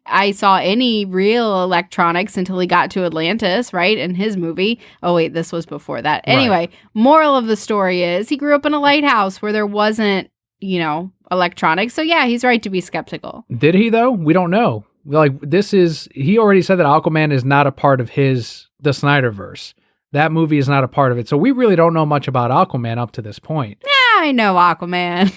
I saw any real electronics until he got to Atlantis, right? In his movie. Oh, wait, this was before that. Anyway, moral of the story is he grew up in a lighthouse where there wasn't, electronics. So yeah, he's right to be skeptical. Did he though? We don't know. Like he already said that Aquaman is not a part of the Snyderverse. That movie is not a part of it. So we really don't know much about Aquaman up to this point. Yeah, I know Aquaman.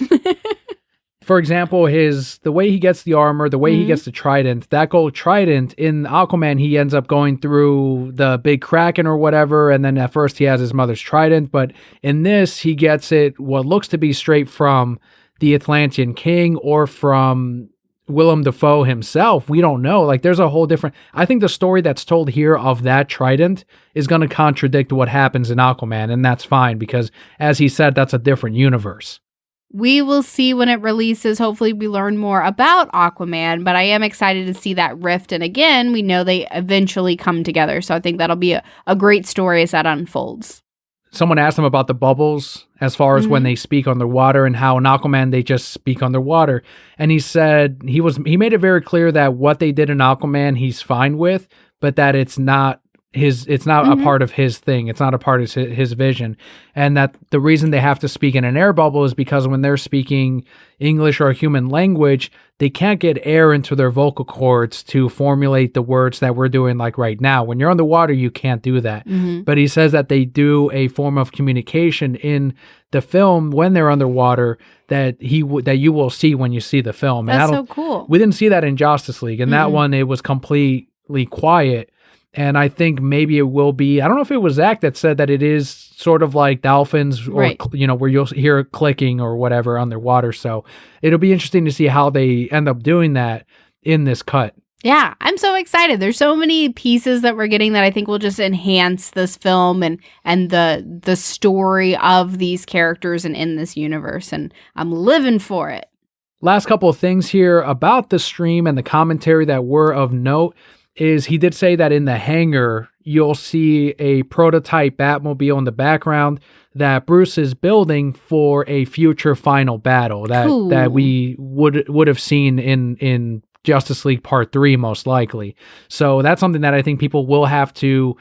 For example, the way he gets the armor, the way he gets the trident, that gold trident, in Aquaman, he ends up going through the big Kraken or whatever, and then at first he has his mother's trident, but in this, he gets it, what looks to be straight from the Atlantean King or from Willem Dafoe himself. We don't know. Like, there's a whole different... I think the story that's told here of that trident is going to contradict what happens in Aquaman, and that's fine, because, as he said, that's a different universe. We will see when it releases. Hopefully we learn more about Aquaman, but I am excited to see that rift. And again, we know they eventually come together. So I think that'll be a great story as that unfolds. Someone asked him about the bubbles as far as when they speak underwater and how in Aquaman they just speak underwater. And he said he made it very clear that what they did in Aquaman he's fine with, but that it's not a part of his thing. It's not a part of his vision. And that the reason they have to speak in an air bubble is because when they're speaking English or a human language, they can't get air into their vocal cords to formulate the words that we're doing like right now. When you're underwater, you can't do that. But he says that they do a form of communication in the film when they're underwater that that you will see when you see the film. That's so cool. We didn't see that in Justice League. In that one, it was completely quiet. And I think maybe it will be, I don't know if it was Zach that said that it is sort of like dolphins or, where you'll hear clicking or whatever underwater. So it'll be interesting to see how they end up doing that in this cut. Yeah, I'm so excited. There's so many pieces that we're getting that I think will just enhance this film and the story of these characters and in this universe. And I'm living for it. Last couple of things here about the stream and the commentary that were of note. Is he did say that in the hangar, you'll see a prototype Batmobile in the background that Bruce is building for a future final battle that we would have seen in Justice League Part 3, most likely. So that's something that I think people will have to,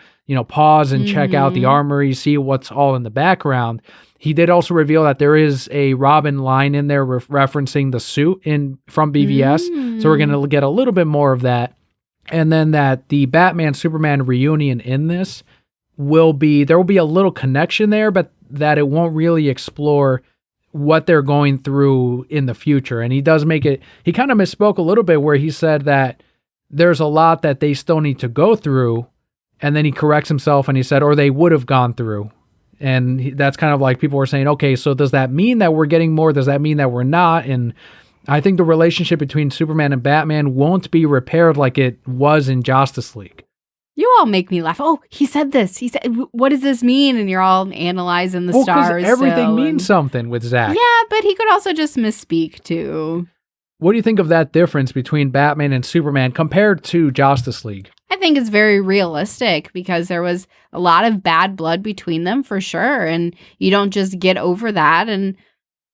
pause and check out the armory, see what's all in the background. He did also reveal that there is a Robin line in there referencing the suit from BVS. So we're going to get a little bit more of that. And then that the Batman-Superman reunion in this there will be a little connection there, but that it won't really explore what they're going through in the future. And he does he kind of misspoke a little bit where he said that there's a lot that they still need to go through, and then he corrects himself and he said, or they would have gone through. And that's kind of like people were saying, okay, so does that mean that we're getting more? Does that mean that we're not? And I think the relationship between Superman and Batman won't be repaired like it was in Justice League. You all make me laugh. Oh, he said this. He said, what does this mean? And you're all analyzing the stars. Everything means something with Zach. Yeah, but he could also just misspeak too. What do you think of that difference between Batman and Superman compared to Justice League? I think it's very realistic because there was a lot of bad blood between them for sure. And you don't just get over that. And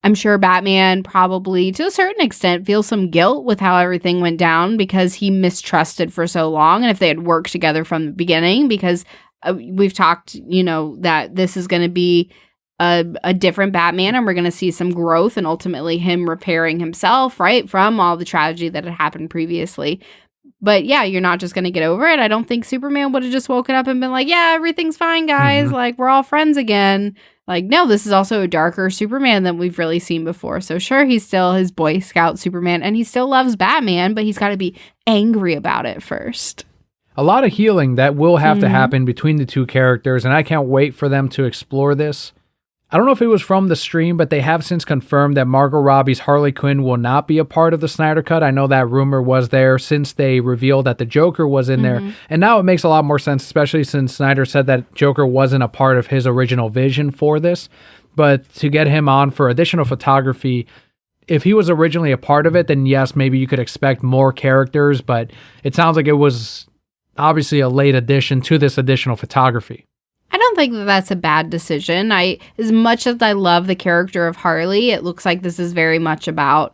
I'm sure Batman probably, to a certain extent, feels some guilt with how everything went down because he mistrusted for so long. And if they had worked together from the beginning, because we've talked, that this is going to be a different Batman and we're going to see some growth and ultimately him repairing himself, right, from all the tragedy that had happened previously. But yeah, you're not just going to get over it. I don't think Superman would have just woken up and been like, yeah, everything's fine, guys. Mhm. Like, we're all friends again. Like, no, this is also a darker Superman than we've really seen before. So sure, he's still his Boy Scout Superman and he still loves Batman, but he's got to be angry about it first. A lot of healing that will have to happen between the two characters, and I can't wait for them to explore this. I don't know if it was from the stream, but they have since confirmed that Margot Robbie's Harley Quinn will not be a part of the Snyder Cut. I know that rumor was there since they revealed that the Joker was in there. And now it makes a lot more sense, especially since Snyder said that Joker wasn't a part of his original vision for this. But to get him on for additional photography, if he was originally a part of it, then yes, maybe you could expect more characters. But it sounds like it was obviously a late addition to this additional photography. I don't think that that's a bad decision. As much as I love the character of Harley, it looks like this is very much about,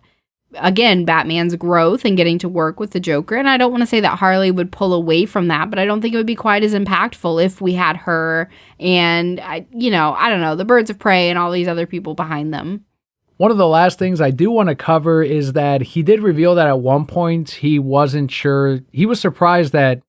again, Batman's growth and getting to work with the Joker. And I don't want to say that Harley would pull away from that, but I don't think it would be quite as impactful if we had her and, I don't know, the Birds of Prey and all these other people behind them. One of the last things I do want to cover is that he did reveal that at one point he wasn't sure. He was surprised that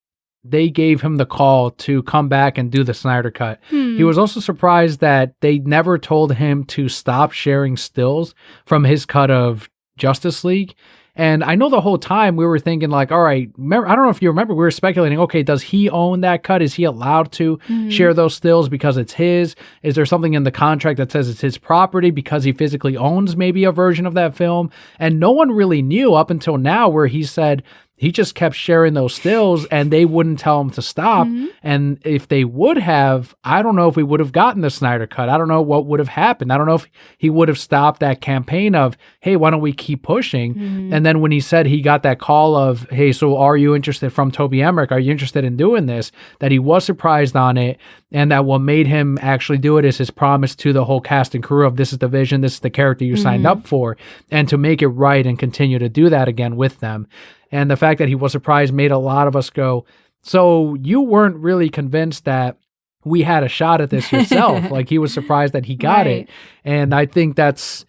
they gave him the call to come back and do the Snyder Cut. He was also surprised that they never told him to stop sharing stills from his cut of Justice League. And I know the whole time we were thinking like, all right, I don't know if you remember, we were speculating, okay, does he own that cut? Is he allowed to share those stills because it's his? Is there something in the contract that says it's his property because he physically owns maybe a version of that film? And no one really knew up until now, where he said he just kept sharing those stills and they wouldn't tell him to stop. And if they would have, I don't know if we would have gotten the Snyder Cut. I don't know what would have happened. I don't know if he would have stopped that campaign of, hey, why don't we keep pushing? And then when he said he got that call of, hey, so are you interested, from Toby Emmerich, are you interested in doing this? That he was surprised on it. And that what made him actually do it is his promise to the whole cast and crew of, this is the vision, this is the character you signed up for, and to make it right and continue to do that again with them. And the fact that he was surprised made a lot of us go, so you weren't really convinced that we had a shot at this yourself. Like, he was surprised that he got it. And I think that's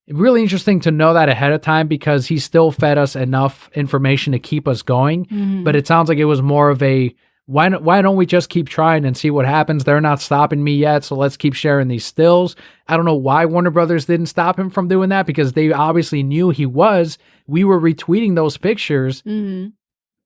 really interesting to know that ahead of time, because he still fed us enough information to keep us going. But it sounds like it was more of a, why don't we just keep trying and see what happens? They're not stopping me yet, so let's keep sharing these stills. I don't know why Warner Brothers didn't stop him from doing that, because they obviously knew he was. We were retweeting those pictures,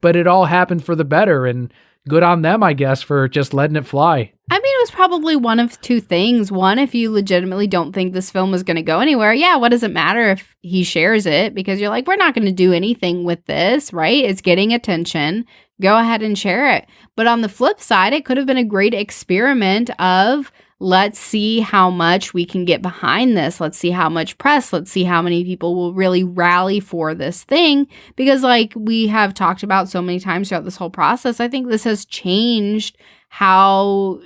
but it all happened for the better, and good on them, I guess, for just letting it fly. I mean, it was probably one of two things. One, if you legitimately don't think this film is going to go anywhere, yeah, what does it matter if he shares it? Because you're like, we're not going to do anything with this, right? It's getting attention. Go ahead and share it. But on the flip side, it could have been a great experiment of, let's see how much we can get behind this. Let's see how much press. Let's see how many people will really rally for this thing. Because like we have talked about so many times throughout this whole process, I think this has changed how,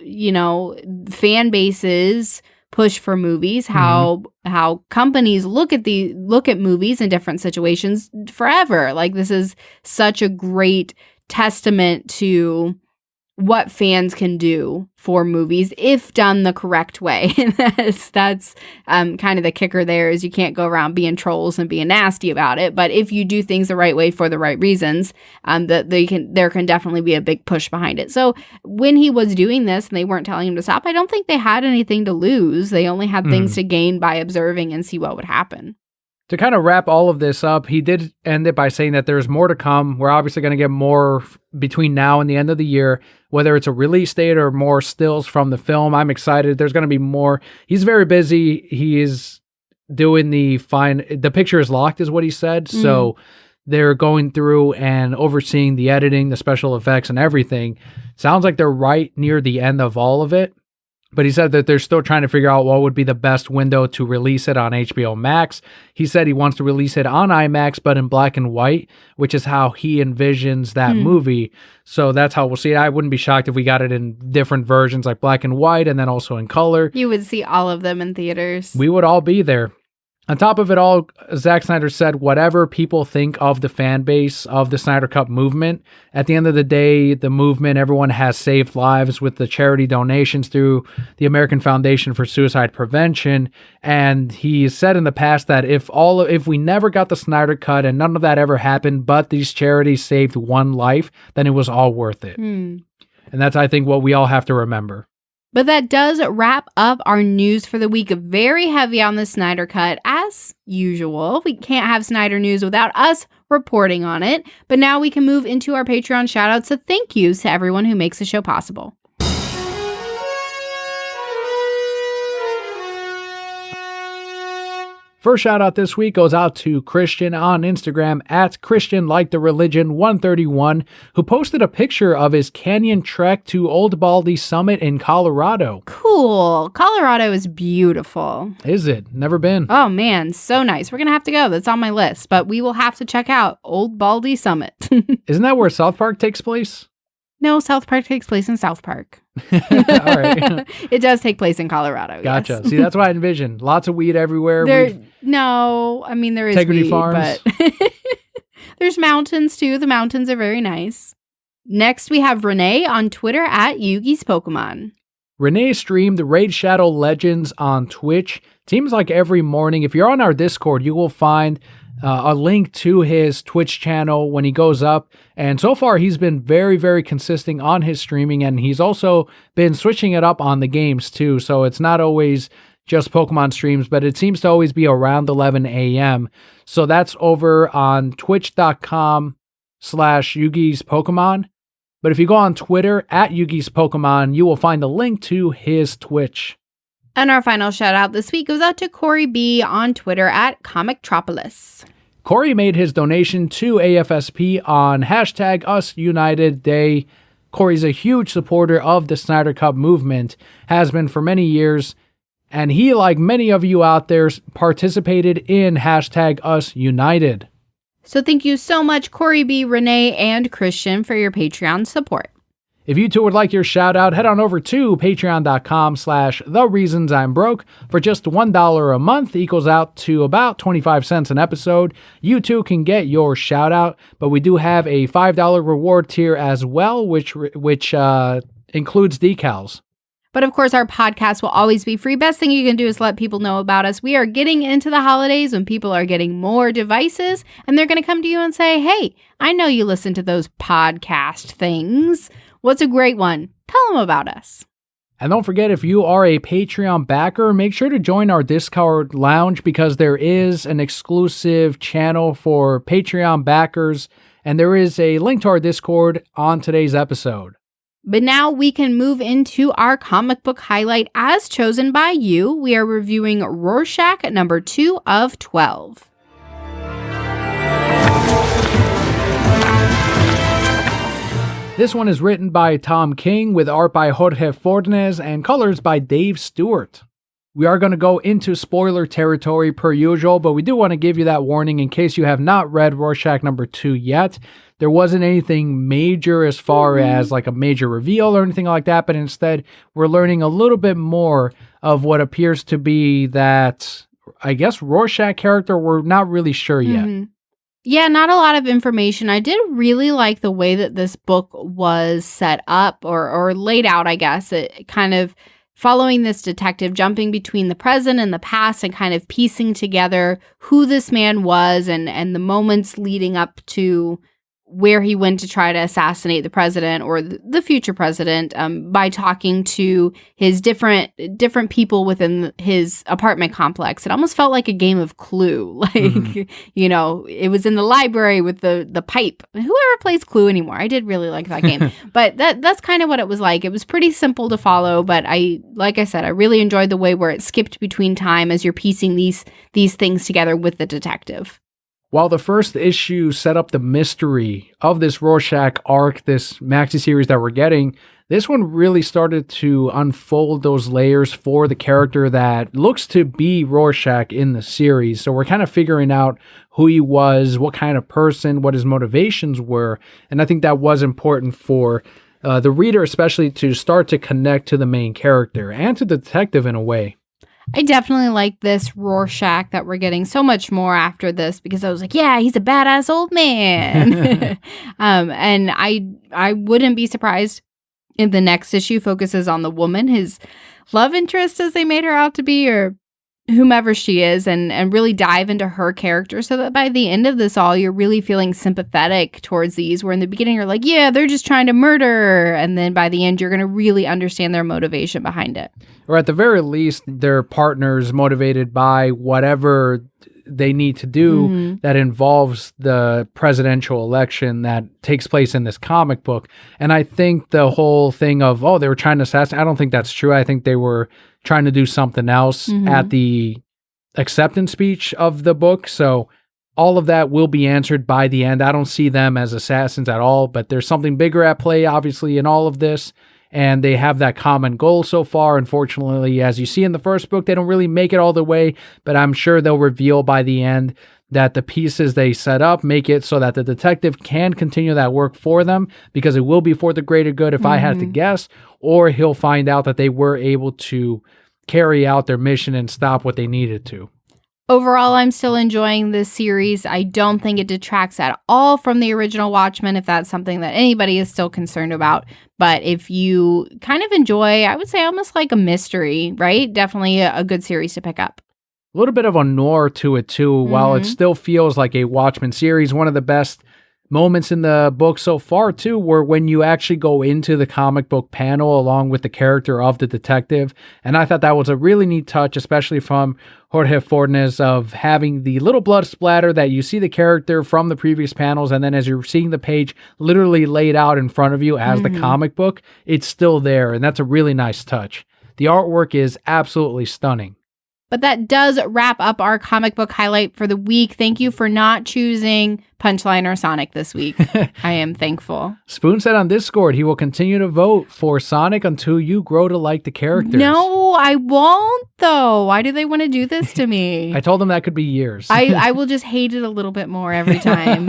fan bases push for movies, how companies look at movies in different situations forever. Like, this is such a great testament to what fans can do for movies if done the correct way. And that's kind of the kicker there, is you can't go around being trolls and being nasty about it. But if you do things the right way for the right reasons, there can definitely be a big push behind it. So when he was doing this and they weren't telling him to stop, I don't think they had anything to lose. They only had things to gain by observing and see what would happen. To kind of wrap all of this up, he did end it by saying that there's more to come. We're obviously going to get more between now and the end of the year, whether it's a release date or more stills from the film. I'm excited. There's going to be more. He's very busy. He is doing the picture is locked is what he said. So they're going through and overseeing the editing, the special effects and everything. Sounds like they're right near the end of all of it. But he said that they're still trying to figure out what would be the best window to release it on HBO Max. He said he wants to release it on IMAX, but in black and white, which is how he envisions that movie. So that's how we'll see it. I wouldn't be shocked if we got it in different versions, like black and white, and then also in color. You would see all of them in theaters. We would all be there. On top of it all, Zack Snyder said whatever people think of the fan base of the Snyder Cut movement, at the end of the day, the movement, everyone has saved lives with the charity donations through the American Foundation for Suicide Prevention. And he said in the past that if we never got the Snyder Cut and none of that ever happened, but these charities saved one life, then it was all worth it. And that's, I think, what we all have to remember. But that does wrap up our news for the week. Very heavy on the Snyder Cut, as usual. We can't have Snyder news without us reporting on it. But now we can move into our Patreon shoutouts. So thank yous to everyone who makes the show possible. First shout out this week goes out to Christian on Instagram at ChristianLikeTheReligion131, who posted a picture of his canyon trek to Old Baldy Summit in Colorado. Cool. Colorado is beautiful. Is it? Never been. Oh man, so nice. We're going to have to go. That's on my list, but we will have to check out Old Baldy Summit. Isn't that where South Park takes place? No, South Park takes place in South Park. All right. It does take place in Colorado. Gotcha. Yes. See, that's what I envisioned. Lots of weed everywhere. There is Integrity weed, Farms. but there's mountains too. The mountains are very nice. Next, we have Renee on Twitter at Yugi's Pokemon. Renee streamed Raid Shadow Legends on Twitch. Seems like every morning. If you're on our Discord, you will find a link to his Twitch channel when he goes up. And so far, he's been very, very consistent on his streaming. And he's also been switching it up on the games too. So it's not always just Pokemon streams, but it seems to always be around 11 a.m. So that's over on twitch.com/Yugi's Pokemon. But if you go on Twitter at Yugi's Pokemon, you will find the link to his Twitch. And our final shout out this week goes out to Corey B on Twitter at Comictropolis. Corey made his donation to AFSP on #UsUnitedDay. Corey's a huge supporter of the Snyder Cut movement, has been for many years, and he, like many of you out there, participated in #UsUnited. So thank you so much, Corey B, Renee, and Christian for your Patreon support. If you too would like your shout out, head on over to patreon.com/thereansonsimbroke. For just $1 a month equals out to about 25 cents an episode. You too can get your shout out, but we do have a $5 reward tier as well, which includes decals. But of course, our podcast will always be free. Best thing you can do is let people know about us. We are getting into the holidays when people are getting more devices, and they're going to come to you and say, hey, I know you listen to those podcast things. What's a great one? Tell them about us. And don't forget, if you are a Patreon backer, make sure to join our Discord lounge because there is an exclusive channel for Patreon backers, and there is a link to our Discord on today's episode. But now we can move into our comic book highlight as chosen by you. We are reviewing Rorschach number 2 of 12. This one is written by Tom King with art by Jorge Fornes and colors by Dave Stewart. We are going to go into spoiler territory per usual, but we do want to give you that warning in case you have not read Rorschach number 2 yet. There wasn't anything major as far as like a major reveal or anything like that, but instead we're learning a little bit more of what appears to be that, I guess, Rorschach character. We're not really sure yet. Yeah, not a lot of information. I did really like the way that this book was set up or laid out, I guess. It kind of following this detective, jumping between the present and the past and kind of piecing together who this man was and the moments leading up to where he went to try to assassinate the president or the future president by talking to his different people within his apartment complex. It almost felt like a game of Clue. Like, you know, it was in the library with the pipe. Whoever plays Clue anymore? I did really like that game. But that's kind of what it was like. It was pretty simple to follow, but like I said, I really enjoyed the way where it skipped between time as you're piecing these things together with the detective. While the first issue set up the mystery of this Rorschach arc, this maxi series that we're getting, this one really started to unfold those layers for the character that looks to be Rorschach in the series. So we're kind of figuring out who he was, what kind of person, what his motivations were. And I think that was important for the reader, especially to start to connect to the main character and to the detective in a way. I definitely like this Rorschach that we're getting so much more after this because I was like, yeah, he's a badass old man. And I wouldn't be surprised if the next issue focuses on the woman, his love interest as they made her out to be, or whomever she is, and really dive into her character so that by the end of this all, you're really feeling sympathetic towards these, where in the beginning you're like, yeah, they're just trying to murder her. And then by the end, you're going to really understand their motivation behind it. Or at the very least, their partners motivated by whatever they need to do that involves the presidential election that takes place in this comic book. And I think the whole thing of, oh, they were trying to assassinate, I don't think that's true. I think they were trying to do something else at the acceptance speech of the book. So all of that will be answered by the end. I don't see them as assassins at all, but there's something bigger at play, obviously, in all of this. And they have that common goal so far. Unfortunately, as you see in the first book, they don't really make it all the way, but I'm sure they'll reveal by the end that the pieces they set up make it so that the detective can continue that work for them, because it will be for the greater good if I had to guess, or he'll find out that they were able to carry out their mission and stop what they needed to. Overall, I'm still enjoying this series. I don't think it detracts at all from the original Watchmen, if that's something that anybody is still concerned about. But if you kind of enjoy, I would say almost like a mystery, right? Definitely a good series to pick up. A little bit of a noir to it too, while it still feels like a Watchmen series. One of the best moments in the book so far too were when you actually go into the comic book panel along with the character of the detective. And I thought that was a really neat touch, especially from Jorge Fornes, of having the little blood splatter that you see the character from the previous panels, and then as you're seeing the page literally laid out in front of you as the comic book, it's still there. And that's a really nice touch. The artwork is absolutely stunning. But that does wrap up our comic book highlight for the week. Thank you for not choosing Punchline or Sonic this week. I am thankful. Spoon said on Discord he will continue to vote for Sonic until you grow to like the characters. No, I won't, though. Why do they want to do this to me? I told them that could be years. I will just hate it a little bit more every time.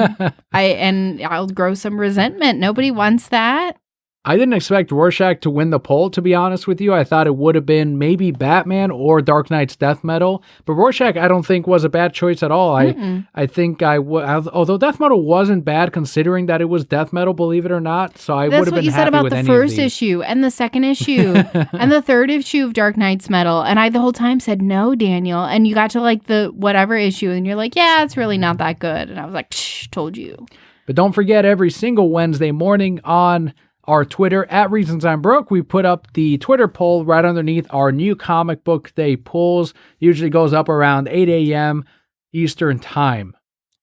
I'll grow some resentment. Nobody wants that. I didn't expect Rorschach to win the poll, to be honest with you. I thought it would have been maybe Batman or Dark Knight's Death Metal. But Rorschach, I don't think was a bad choice at all. I think although Death Metal wasn't bad considering that it was Death Metal, believe it or not. So I would have been happy with any of these. That's what you said about the first issue and the second issue and the third issue of Dark Knight's Metal. And I the whole time said, no, Daniel. And you got to like the whatever issue and you're like, yeah, it's really not that good. And I was like, told you. But don't forget, every single Wednesday morning on our Twitter, at Reasons I'm Broke, we put up the Twitter poll right underneath our new comic book day polls. Usually goes up around 8 a.m. Eastern time.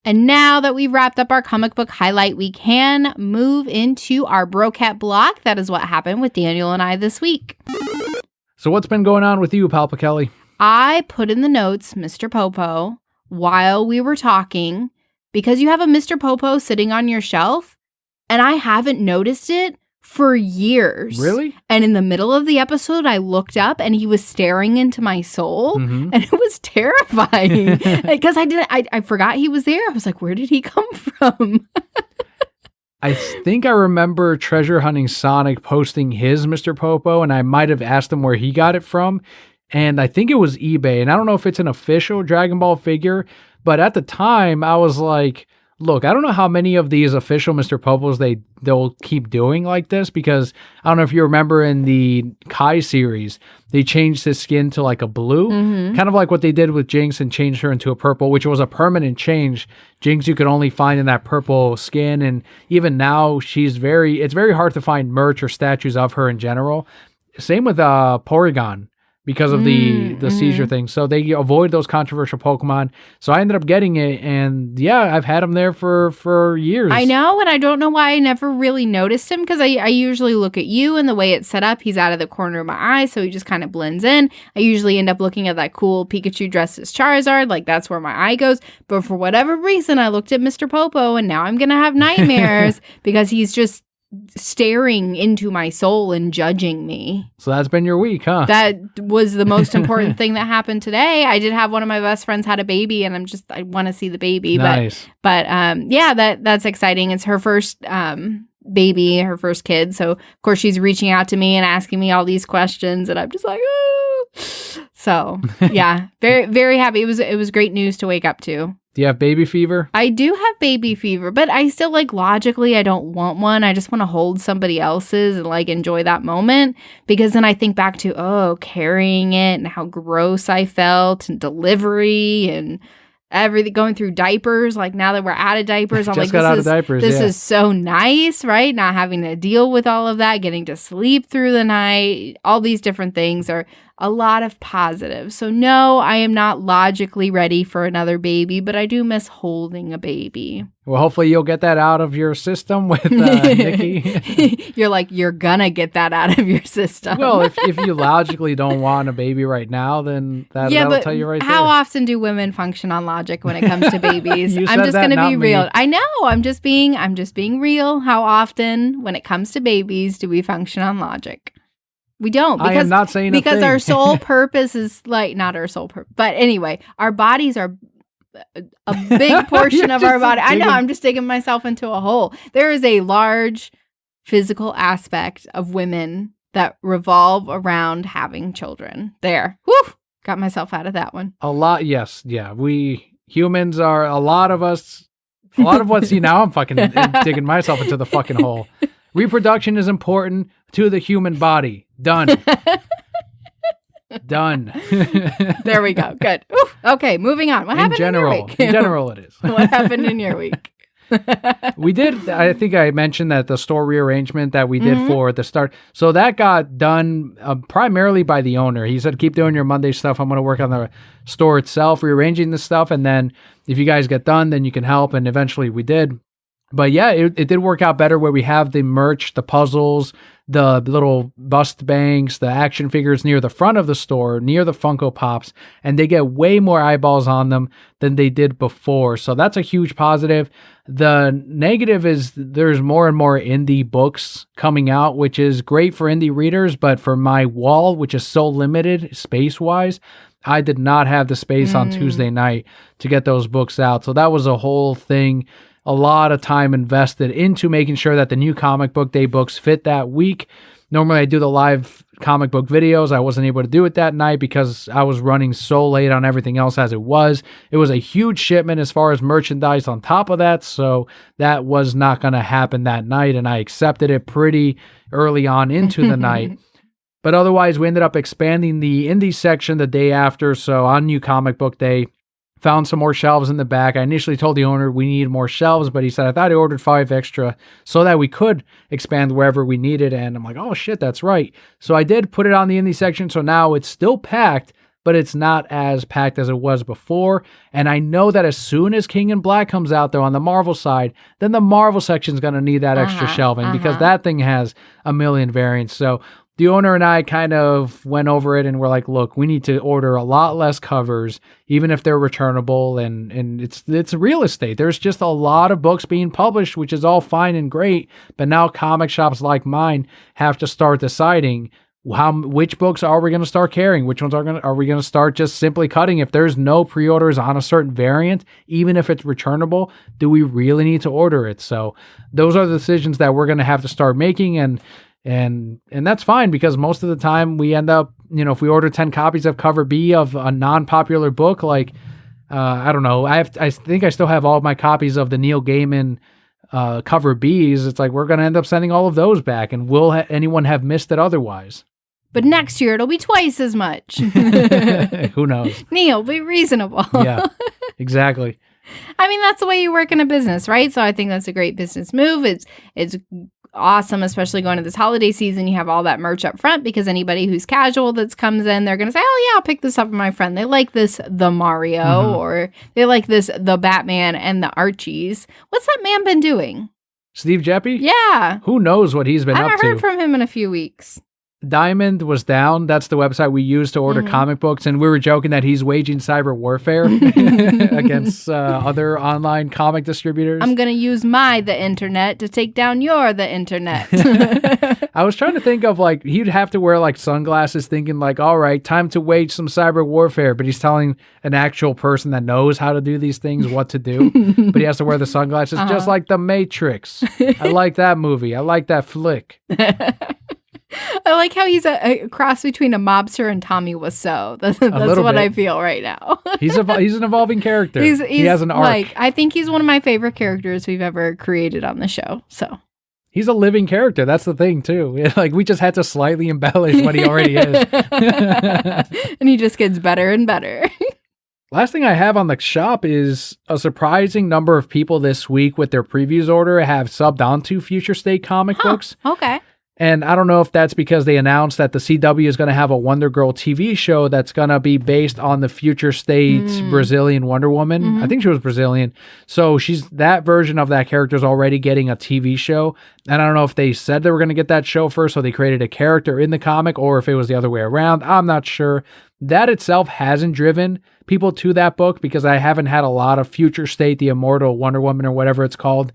And now that we've wrapped up our comic book highlight, we can move into our Brocat block. That is what happened with Daniel and I this week. So what's been going on with you, Papa Kelly? I put in the notes Mr. Popo while we were talking because you have a Mr. Popo sitting on your shelf and I haven't noticed it for years. Really? And in the middle of the episode, I looked up and he was staring into my soul and it was terrifying because I forgot he was there. I was like, where did he come from? I think I remember Treasure Hunting Sonic posting his Mr. Popo, and I might have asked him where he got it from. And I think it was eBay. And I don't know if it's an official Dragon Ball figure, but at the time I was like, look, I don't know how many of these official Mr. Popos they'll keep doing like this, because I don't know if you remember in the Kai series, they changed his skin to like a blue, kind of like what they did with Jinx and changed her into a purple, which was a permanent change. Jinx you could only find in that purple skin, and even now it's very hard to find merch or statues of her in general. Same with Porygon, because of the seizure thing. So they avoid those controversial Pokemon. So I ended up getting it, and yeah, I've had him there for years. I know, and I don't know why I never really noticed him, because I usually look at you and the way it's set up, he's out of the corner of my eye, so he just kind of blends in. I usually end up looking at that cool Pikachu dressed as Charizard, like that's where my eye goes. But for whatever reason, I looked at Mr. Popo, and now I'm going to have nightmares because he's just staring into my soul and judging me. So that's been your week, huh? That was the most important thing that happened today. I did have one of my best friends had a baby, and I want to see the baby. Nice. But yeah, that's exciting. It's her first baby, her first kid. So of course she's reaching out to me and asking me all these questions, and I'm just like, oh. So yeah, very, very happy. It was great news to wake up to. Do you have baby fever? I do have baby fever, but I still logically, I don't want one. I just want to hold somebody else's and enjoy that moment, because then I think back to, carrying it and how gross I felt, and delivery and everything, going through diapers. Now that we're out of diapers, I'm Just got out of diapers, this is so nice, right? Not having to deal with all of that, getting to sleep through the night, all these different things are a lot of positives. So no, I am not logically ready for another baby, but I do miss holding a baby. Well, hopefully you'll get that out of your system with Nikki. You're gonna get that out of your system. Well, if you logically don't want a baby right now, then that'll tell you right there. How often do women function on logic when it comes to babies? I'm just going to be real. I know. I'm just being real. How often when it comes to babies do we function on logic? We don't. Because, I am not saying because our sole purpose is not our sole purpose. But anyway, our bodies are a big portion of our body. I know. I'm just digging myself into a hole. There is a large physical aspect of women that revolve around having children. There. Whew. Got myself out of that one. A lot. Yes. Yeah. We humans are a lot of us. A lot of what, see, now I'm fucking digging myself into the fucking hole. Reproduction is important to the human body. Done. Done. There we go. Good. Oof. Okay, moving on. What happened in your week? In general, it is. What happened in your week? We did, I think I mentioned that the store rearrangement that we did for the start. So that got done primarily by the owner. He said, keep doing your Monday stuff. I'm going to work on the store itself, rearranging the stuff. And then if you guys get done, then you can help. And eventually we did. But yeah, it did work out better where we have the merch, the puzzles, the little bust banks, the action figures near the front of the store, near the Funko Pops, and they get way more eyeballs on them than they did before. So that's a huge positive. The negative is there's more and more indie books coming out, which is great for indie readers, but for my wall, which is so limited space-wise, I did not have the space on Tuesday night to get those books out. So that was a whole thing. A lot of time invested into making sure that the new comic book day books fit that week. Normally I do the live comic book videos. I wasn't able to do it that night because I was running so late on everything else as it was. It was a huge shipment as far as merchandise on top of that. So that was not going to happen that night. And I accepted it pretty early on into the night. But otherwise, we ended up expanding the indie section the day after. So on new comic book day, found some more shelves in the back. I initially told the owner we needed more shelves, but he said, I thought I ordered 5 extra so that we could expand wherever we needed. And I'm like, oh shit, that's right. So I did put it on the indie section. So now it's still packed, but it's not as packed as it was before. And I know that as soon as King in Black comes out, though, on the Marvel side, then the Marvel section is going to need that extra shelving because that thing has a million variants. So the owner and I kind of went over it and we're like, look, we need to order a lot less covers, even if they're returnable. And it's real estate. There's just a lot of books being published, which is all fine and great. But now comic shops like mine have to start deciding which books are we going to start carrying? Which ones are we going to start just simply cutting? If there's no pre-orders on a certain variant, even if it's returnable, do we really need to order it? So those are the decisions that we're going to have to start making. And that's fine because most of the time we end up, if we order 10 copies of cover B of a non-popular book, I don't know, I think I still have all of my copies of the Neil Gaiman cover Bs. It's like, we're going to end up sending all of those back, and will anyone have missed it otherwise? But next year it'll be twice as much. Who knows? Neil, be reasonable. Yeah, exactly. I mean, that's the way you work in a business, right? So I think that's a great business move. It's awesome, especially going to this holiday season. You have all that merch up front because anybody who's casual that comes in, they're going to say, oh yeah, I'll pick this up for my friend. They like this, the Mario, or they like this, the Batman and the Archies. What's that man been doing? Steve Jeppy? Yeah. Who knows what he's been up to? I haven't heard from him in a few weeks. Diamond was down. That's the website we use to order comic books. And we were joking that he's waging cyber warfare against other online comic distributors. I'm going to use the internet to take down the internet. I was trying to think of he'd have to wear sunglasses thinking all right, time to wage some cyber warfare. But he's telling an actual person that knows how to do these things what to do. But he has to wear the sunglasses just like The Matrix. I like that movie. I like that flick. I like how he's a cross between a mobster and Tommy Wiseau. That's what I feel right now. He's an evolving character. He has an arc. Like, I think he's one of my favorite characters we've ever created on the show. So he's a living character. That's the thing too. Like, we just had to slightly embellish what he already is. And he just gets better and better. Last thing I have on the shop is a surprising number of people this week with their previews order have subbed onto Future State comic books. Okay. And I don't know if that's because they announced that the CW is going to have a Wonder Girl TV show that's going to be based on the Future State's Brazilian Wonder Woman. Mm-hmm. I think she was Brazilian. So that version of that character is already getting a TV show. And I don't know if they said they were going to get that show first, so they created a character in the comic, or if it was the other way around. I'm not sure. That itself hasn't driven people to that book because I haven't had a lot of Future State, the Immortal Wonder Woman, or whatever it's called,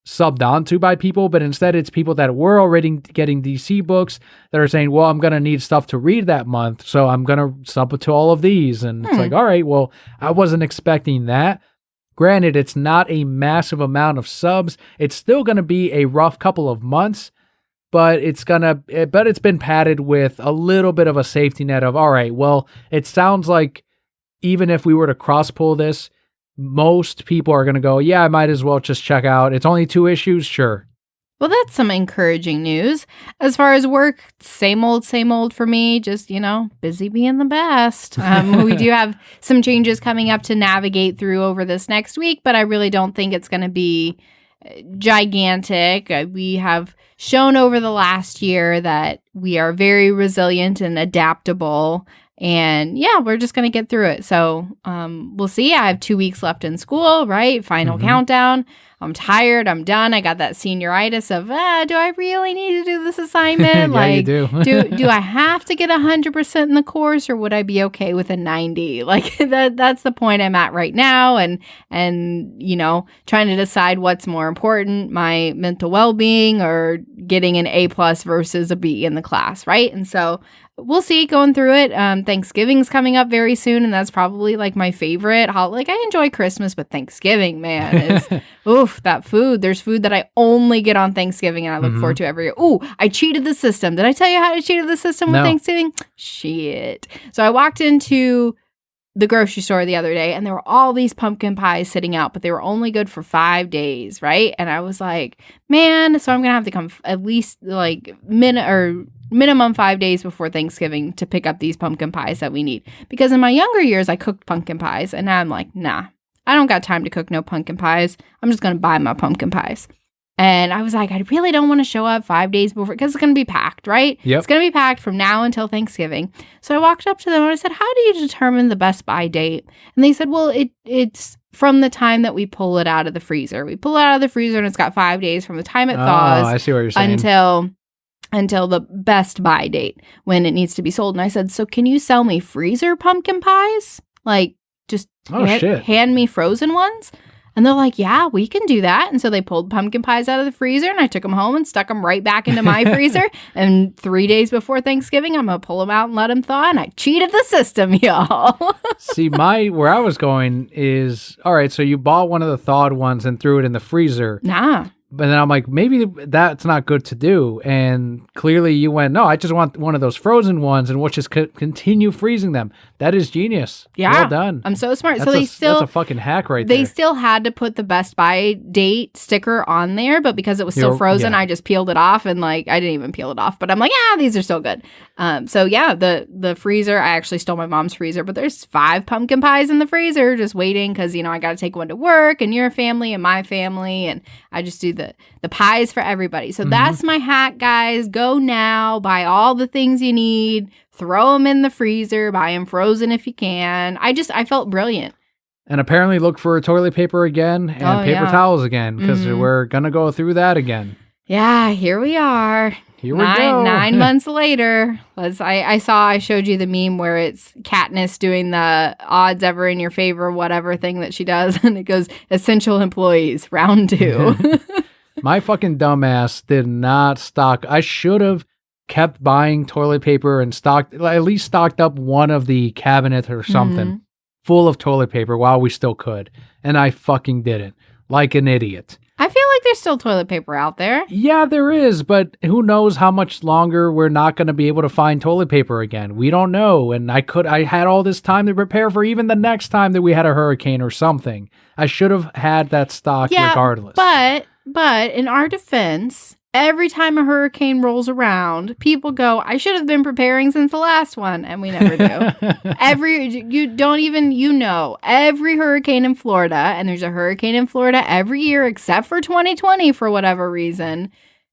subbed onto by people, but instead it's people that were already getting DC books that are saying, well, I'm going to need stuff to read that month, so I'm going to sub it to all of these. And it's like, all right, well, I wasn't expecting that. Granted, it's not a massive amount of subs. It's still going to be a rough couple of months, but it's been padded with a little bit of a safety net of, all right, well, it sounds like even if we were to cross pull this, most people are going to go, yeah, I might as well just check out. It's only 2 issues, sure. Well, that's some encouraging news. As far as work, same old for me. Just, busy being the best. We do have some changes coming up to navigate through over this next week, but I really don't think it's going to be gigantic. We have shown over the last year that we are very resilient and adaptable. And yeah, we're just going to get through it. So we'll see. I have 2 weeks left in school, right? Final countdown. I'm tired. I'm done. I got that senioritis of, do I really need to do this assignment? Yeah, you do. do I have to get 100% in the course, or would I be okay with a 90? Like that's the point I'm at right now. And trying to decide what's more important, my mental well-being or getting an A+ versus a B in the class, right? And so we'll see, going through it. Thanksgiving's coming up very soon, and that's probably like my favorite. Like, I enjoy Christmas, but Thanksgiving, man, is that food. There's food that I only get on Thanksgiving, and I look forward to every year. Ooh, I cheated the system. Did I tell you how I cheated the system with Thanksgiving? Shit. So I walked into the grocery store the other day, and there were all these pumpkin pies sitting out, but they were only good for 5 days, right? And I was like, man, so I'm gonna have to come at least like minimum 5 days before Thanksgiving to pick up these pumpkin pies that we need. Because in my younger years, I cooked pumpkin pies, and now I'm like, nah, I don't got time to cook no pumpkin pies. I'm just gonna buy my pumpkin pies. And I was like, I really don't want to show up 5 days before, because it's going to be packed, right? Yep. It's going to be packed from now until Thanksgiving. So I walked up to them and I said, how do you determine the best buy date? And they said, well, it's from the time that we pull it out of the freezer. We pull it out of the freezer and it's got 5 days from the time it thaws I see what you're saying. until the best buy date when it needs to be sold. And I said, so can you sell me freezer pumpkin pies? Like, just hand me frozen ones? And they're like, yeah, we can do that. And so they pulled pumpkin pies out of the freezer, and I took them home and stuck them right back into my freezer. And 3 days before Thanksgiving, I'm going to pull them out and let them thaw. And I cheated the system, y'all. See, where I was going is, all right, so you bought one of the thawed ones and threw it in the freezer. Nah. But then I'm like, maybe that's not good to do. And clearly you went, no, I just want one of those frozen ones, and we'll just continue freezing them. That is genius. Yeah. Well done. I'm so smart. That's a fucking hack right there. They still had to put the best buy date sticker on there, but because it was still frozen, I just peeled it off, and I didn't even peel it off. But I'm like, these are still good. So yeah, the freezer, I actually stole my mom's freezer, but there's 5 pumpkin pies in the freezer just waiting because, I got to take one to work, and your family and my family, and I just do the pies for everybody. So that's my hack, guys. Go now, buy all the things you need, throw them in the freezer, buy them frozen if you can. I felt brilliant. And apparently look for toilet paper again and paper towels again, because we're going to go through that again. Yeah, here we are. Here we go. 9 months later. I showed you the meme where it's Katniss doing the odds ever in your favor, whatever thing that she does. And it goes, essential employees, round 2. My fucking dumbass did not stock. I should have kept buying toilet paper and at least stocked up one of the cabinets or something full of toilet paper while we still could. And I fucking didn't. Like an idiot. I feel like there's still toilet paper out there. Yeah, there is, but who knows how much longer we're not going to be able to find toilet paper again. We don't know. And I had all this time to prepare for even the next time that we had a hurricane or something. I should have had that stock regardless. But in our defense, every time a hurricane rolls around, people go, I should have been preparing since the last one. And we never do. Every hurricane in Florida, and there's a hurricane in Florida every year except for 2020 for whatever reason.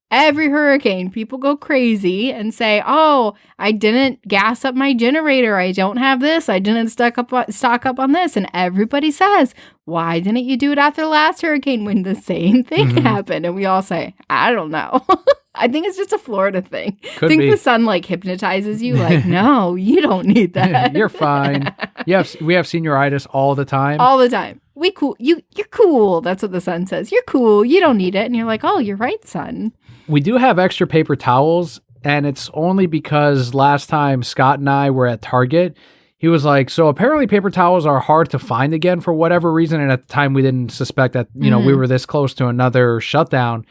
Every hurricane, people go crazy and say, oh, I didn't gas up my generator. I don't have this. I didn't stock up on this. And everybody says, why didn't you do it after the last hurricane when the same thing happened? And we all say, I don't know. I think it's just a Florida thing. Could be. The sun like hypnotizes you. Like, no, you don't need that. You're fine. We have senioritis all the time. All the time. We cool. You're cool. That's what the sun says. You're cool. You don't need it. And you're like, oh, you're right, son. We do have extra paper towels, and it's only because last time Scott and I were at Target, he was like, so apparently paper towels are hard to find again for whatever reason. And at the time we didn't suspect that, we were this close to another shutdown.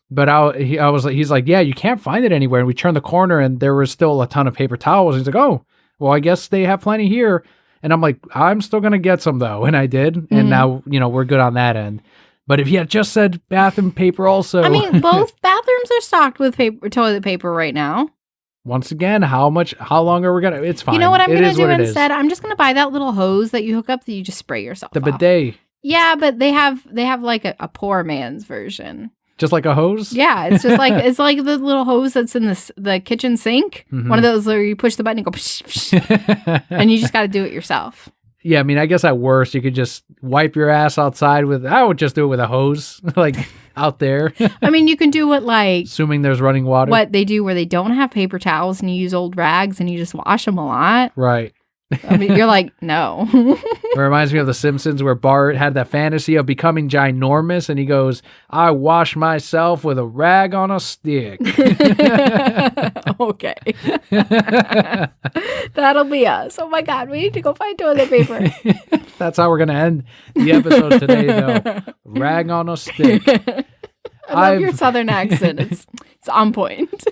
But he's like, yeah, you can't find it anywhere. And we turned the corner and there was still a ton of paper towels. He's like, oh, well, I guess they have plenty here. And I'm like, I'm still going to get some though. And I did. And now, we're good on that end. But if you had just said bathroom paper also. I mean, both bathrooms are stocked with toilet paper right now. Once again, how long are we going to, it's fine. You know what I'm going to do instead? I'm just going to buy that little hose that you hook up that you just spray yourself off. Bidet. Yeah, but they have like a poor man's version. Just like a hose? Yeah, it's just like it's like the little hose that's in the kitchen sink. One of those where you push the button and go psh, psh, and you just got to do it yourself. Yeah, I mean, I guess at worst you could just wipe your ass outside I would just do it with a hose, like out there. I mean, you can do it like assuming there's running water. What they do where they don't have paper towels and you use old rags and you just wash them a lot. Right. I mean, you're like, no. It reminds me of The Simpsons where Bart had that fantasy of becoming ginormous and he goes, I wash myself with a rag on a stick. Okay. That'll be us. Oh my God, we need to go find toilet paper. That's how we're going to end the episode today, though. Rag on a stick. I love your southern accent. It's on point.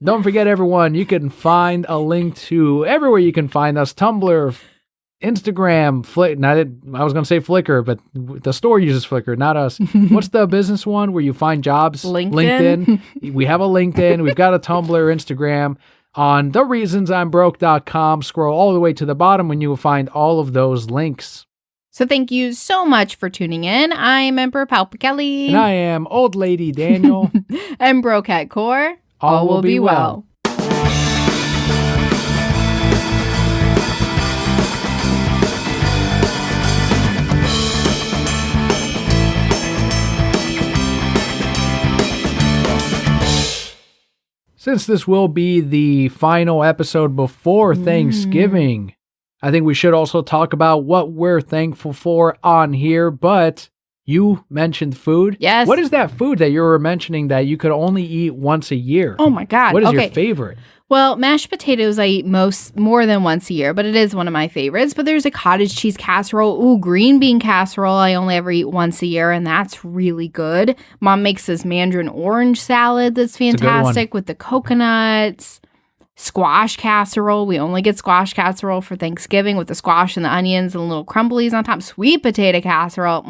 Don't forget, everyone, you can find a link to everywhere you can find us. Tumblr, Instagram, I was going to say Flickr, but the store uses Flickr, not us. What's the business one where you find jobs? LinkedIn. We have a LinkedIn. We've got a Tumblr, Instagram. On thereasonsimbroke.com, scroll all the way to the bottom when you will find all of those links. So thank you so much for tuning in. I'm Emperor Palpa Kelli. And I am Old Lady Daniel. And Broke at Core. All will be well. Since this will be the final episode before Thanksgiving, I think we should also talk about what we're thankful for on here, but you mentioned food. Yes. What is that food that you were mentioning that you could only eat once a year? Oh my God. What is your favorite? Well, mashed potatoes I eat more than once a year, but it is one of my favorites. But there's a cottage cheese casserole. Ooh, green bean casserole I only ever eat once a year, and that's really good. Mom makes this mandarin orange salad that's fantastic with the coconuts. Squash casserole. We only get squash casserole for Thanksgiving with the squash and the onions and little crumblies on top. Sweet potato casserole.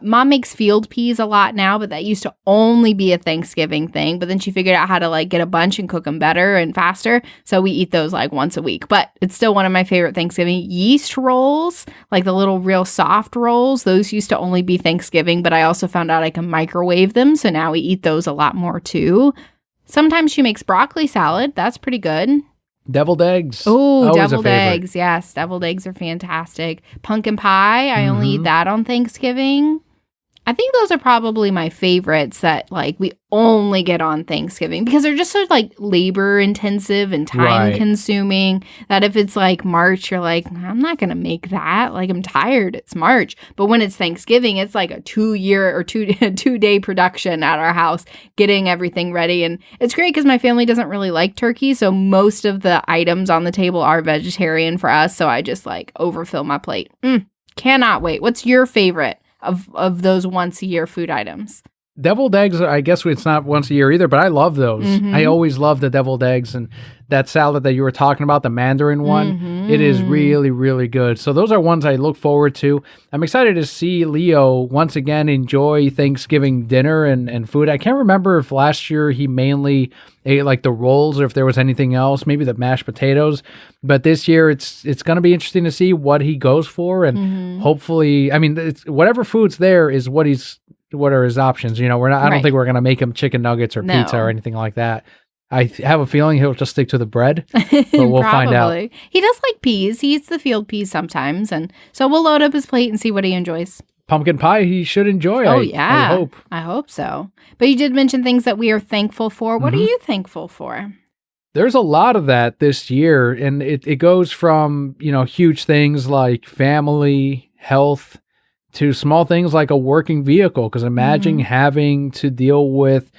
Mom makes field peas a lot now, but that used to only be a Thanksgiving thing. But then she figured out how to get a bunch and cook them better and faster. So we eat those once a week. But it's still one of my favorite Thanksgiving. Yeast rolls, like the little real soft rolls. Those used to only be Thanksgiving, but I also found out I can microwave them. So now we eat those a lot more too. Sometimes she makes broccoli salad. That's pretty good. Deviled eggs. Oh, deviled eggs. Yes, deviled eggs are fantastic. Pumpkin pie. I only eat that on Thanksgiving. I think those are probably my favorites that we only get on Thanksgiving because they're just so labor intensive and time consuming that if it's March, you're like, I'm not going to make that. I'm tired. It's March. But when it's Thanksgiving, it's a 2-year or 2-day production at our house getting everything ready. And it's great because my family doesn't really like turkey. So most of the items on the table are vegetarian for us. So I just overfill my plate. Cannot wait. What's your favorite of those once a year food items. Deviled eggs, I guess it's not once a year either, but I love those. I always love the deviled eggs, and that salad that you were talking about, the Mandarin one, it is really, really good. So those are ones I look forward to. I'm excited to see Leo once again enjoy Thanksgiving dinner and food. I can't remember if last year he mainly ate like the rolls or if there was anything else, maybe the mashed potatoes. But this year it's going to be interesting to see what he goes for, and hopefully, I mean, whatever food's there is what are his options? You know, I don't think we're going to make him chicken nuggets or pizza or anything like that. I have a feeling he'll just stick to the bread, but we'll find out. He does like peas. He eats the field peas sometimes. And so we'll load up his plate and see what he enjoys. Pumpkin pie, he should enjoy. Yeah. I hope. I hope so. But you did mention things that we are thankful for. What are you thankful for? There's a lot of that this year. And it goes from, huge things like family, health, to small things like a working vehicle, because imagine having to deal with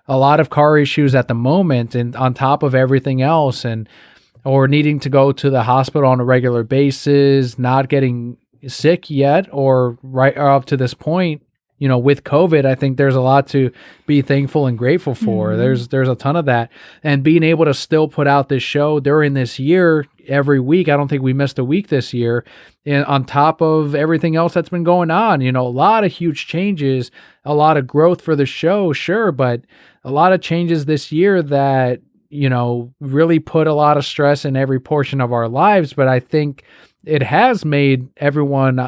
a lot of car issues at the moment and on top of everything else, or needing to go to the hospital on a regular basis, not getting sick yet or right up to this point. With COVID, I think there's a lot to be thankful and grateful for. There's a ton of that. And being able to still put out this show during this year every week, I don't think we missed a week this year. And on top of everything else that's been going on, a lot of huge changes, a lot of growth for the show, sure, but a lot of changes this year that, really put a lot of stress in every portion of our lives. But I think it has made everyone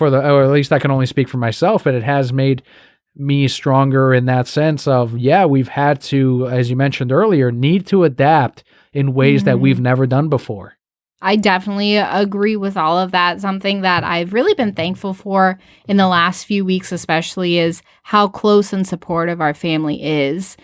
or at least I can only speak for myself, but it has made me stronger in that sense of, we've had to, as you mentioned earlier, need to adapt in ways that we've never done before. I definitely agree with all of that. Something that I've really been thankful for in the last few weeks, especially, is how close and supportive our family is.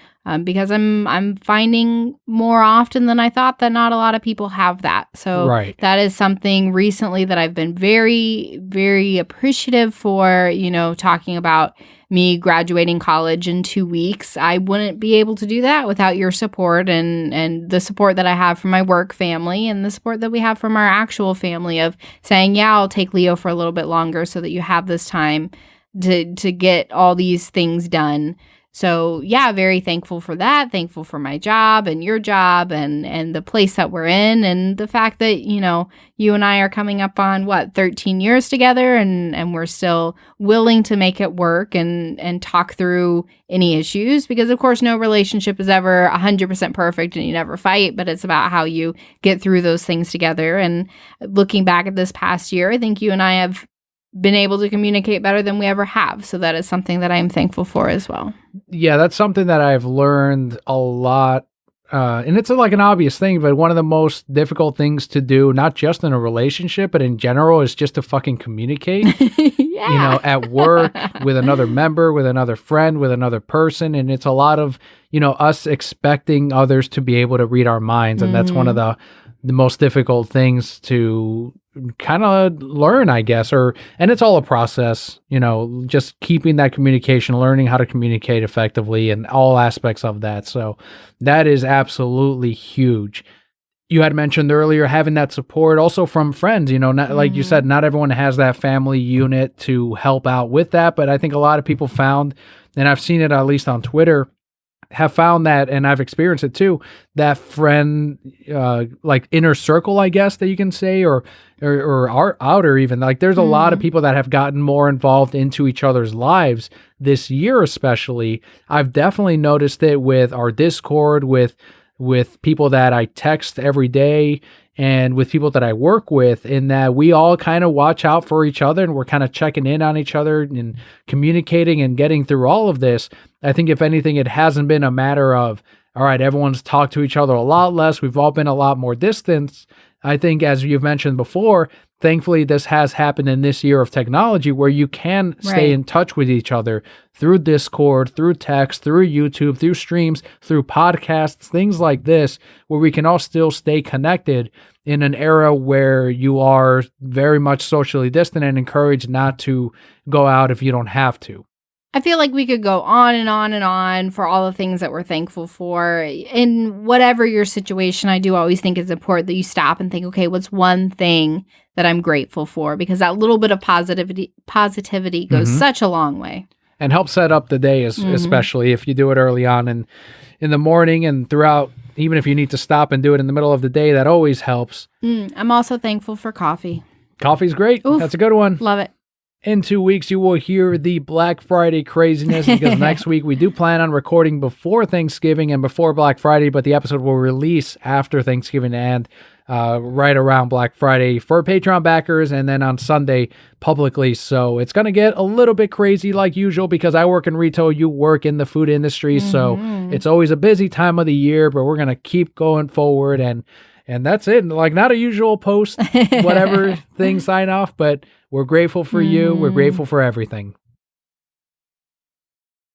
Because I'm finding more often than I thought that not a lot of people have that. So that is something recently that I've been very, very appreciative for, talking about me graduating college in 2 weeks. I wouldn't be able to do that without your support and the support that I have from my work family and the support that we have from our actual family of saying, I'll take Leo for a little bit longer so that you have this time to get all these things done. So very thankful for that. Thankful for my job and your job and the place that we're in, and the fact that, you and I are coming up on 13 years together, and we're still willing to make it work and talk through any issues, because of course no relationship is ever 100% perfect and you never fight, but it's about how you get through those things together. And looking back at this past year, I think you and I have been able to communicate better than we ever have. So that is something that I'm thankful for as well. Yeah, that's something that I've learned a lot. And it's like an obvious thing, but one of the most difficult things to do, not just in a relationship, but in general, is just to fucking communicate. At work, with another member, with another friend, with another person. And it's a lot of, us expecting others to be able to read our minds. And that's one of the most difficult things to kind of learn, I guess, and it's all a process, just keeping that communication, learning how to communicate effectively and all aspects of that. So that is absolutely huge. You had mentioned earlier having that support also from friends, not, like you said, not everyone has that family unit to help out with that. But I think a lot of people found, and I've seen it at least on Twitter, have found that, and I've experienced it too, that friend, like inner circle, I guess that you can say, or outer even. Like there's a lot of people that have gotten more involved into each other's lives this year, especially. I've definitely noticed it with our Discord, with people that I text every day, and with people that I work with, in that we all kind of watch out for each other and we're kind of checking in on each other and communicating and getting through all of this. I think if anything, it hasn't been a matter of, all right, everyone's talked to each other a lot less. We've all been a lot more distant. I think, as you've mentioned before, thankfully this has happened in this year of technology where you can stay in touch with each other through Discord, through text, through YouTube, through streams, through podcasts, things like this, where we can all still stay connected in an era where you are very much socially distant and encouraged not to go out if you don't have to. I feel like we could go on and on and on for all the things that we're thankful for. In whatever your situation, I do always think it's important that you stop and think, okay, what's one thing that I'm grateful for, because that little bit of positivity goes such a long way. And help set up the day, especially if you do it early on and in the morning and throughout. Even if you need to stop and do it in the middle of the day, that always helps. I'm also thankful for coffee. Coffee's great. Oof, that's a good one. Love it. In 2 weeks, you will hear the Black Friday craziness, because next week we do plan on recording before Thanksgiving and before Black Friday, but the episode will release after Thanksgiving and right around Black Friday for Patreon backers, and then on Sunday publicly. So it's going to get a little bit crazy like usual, because I work in retail, you work in the food industry. So it's always a busy time of the year, but we're going to keep going forward. And that's it. Like, not a usual post, whatever thing sign off, but we're grateful for you. We're grateful for everything.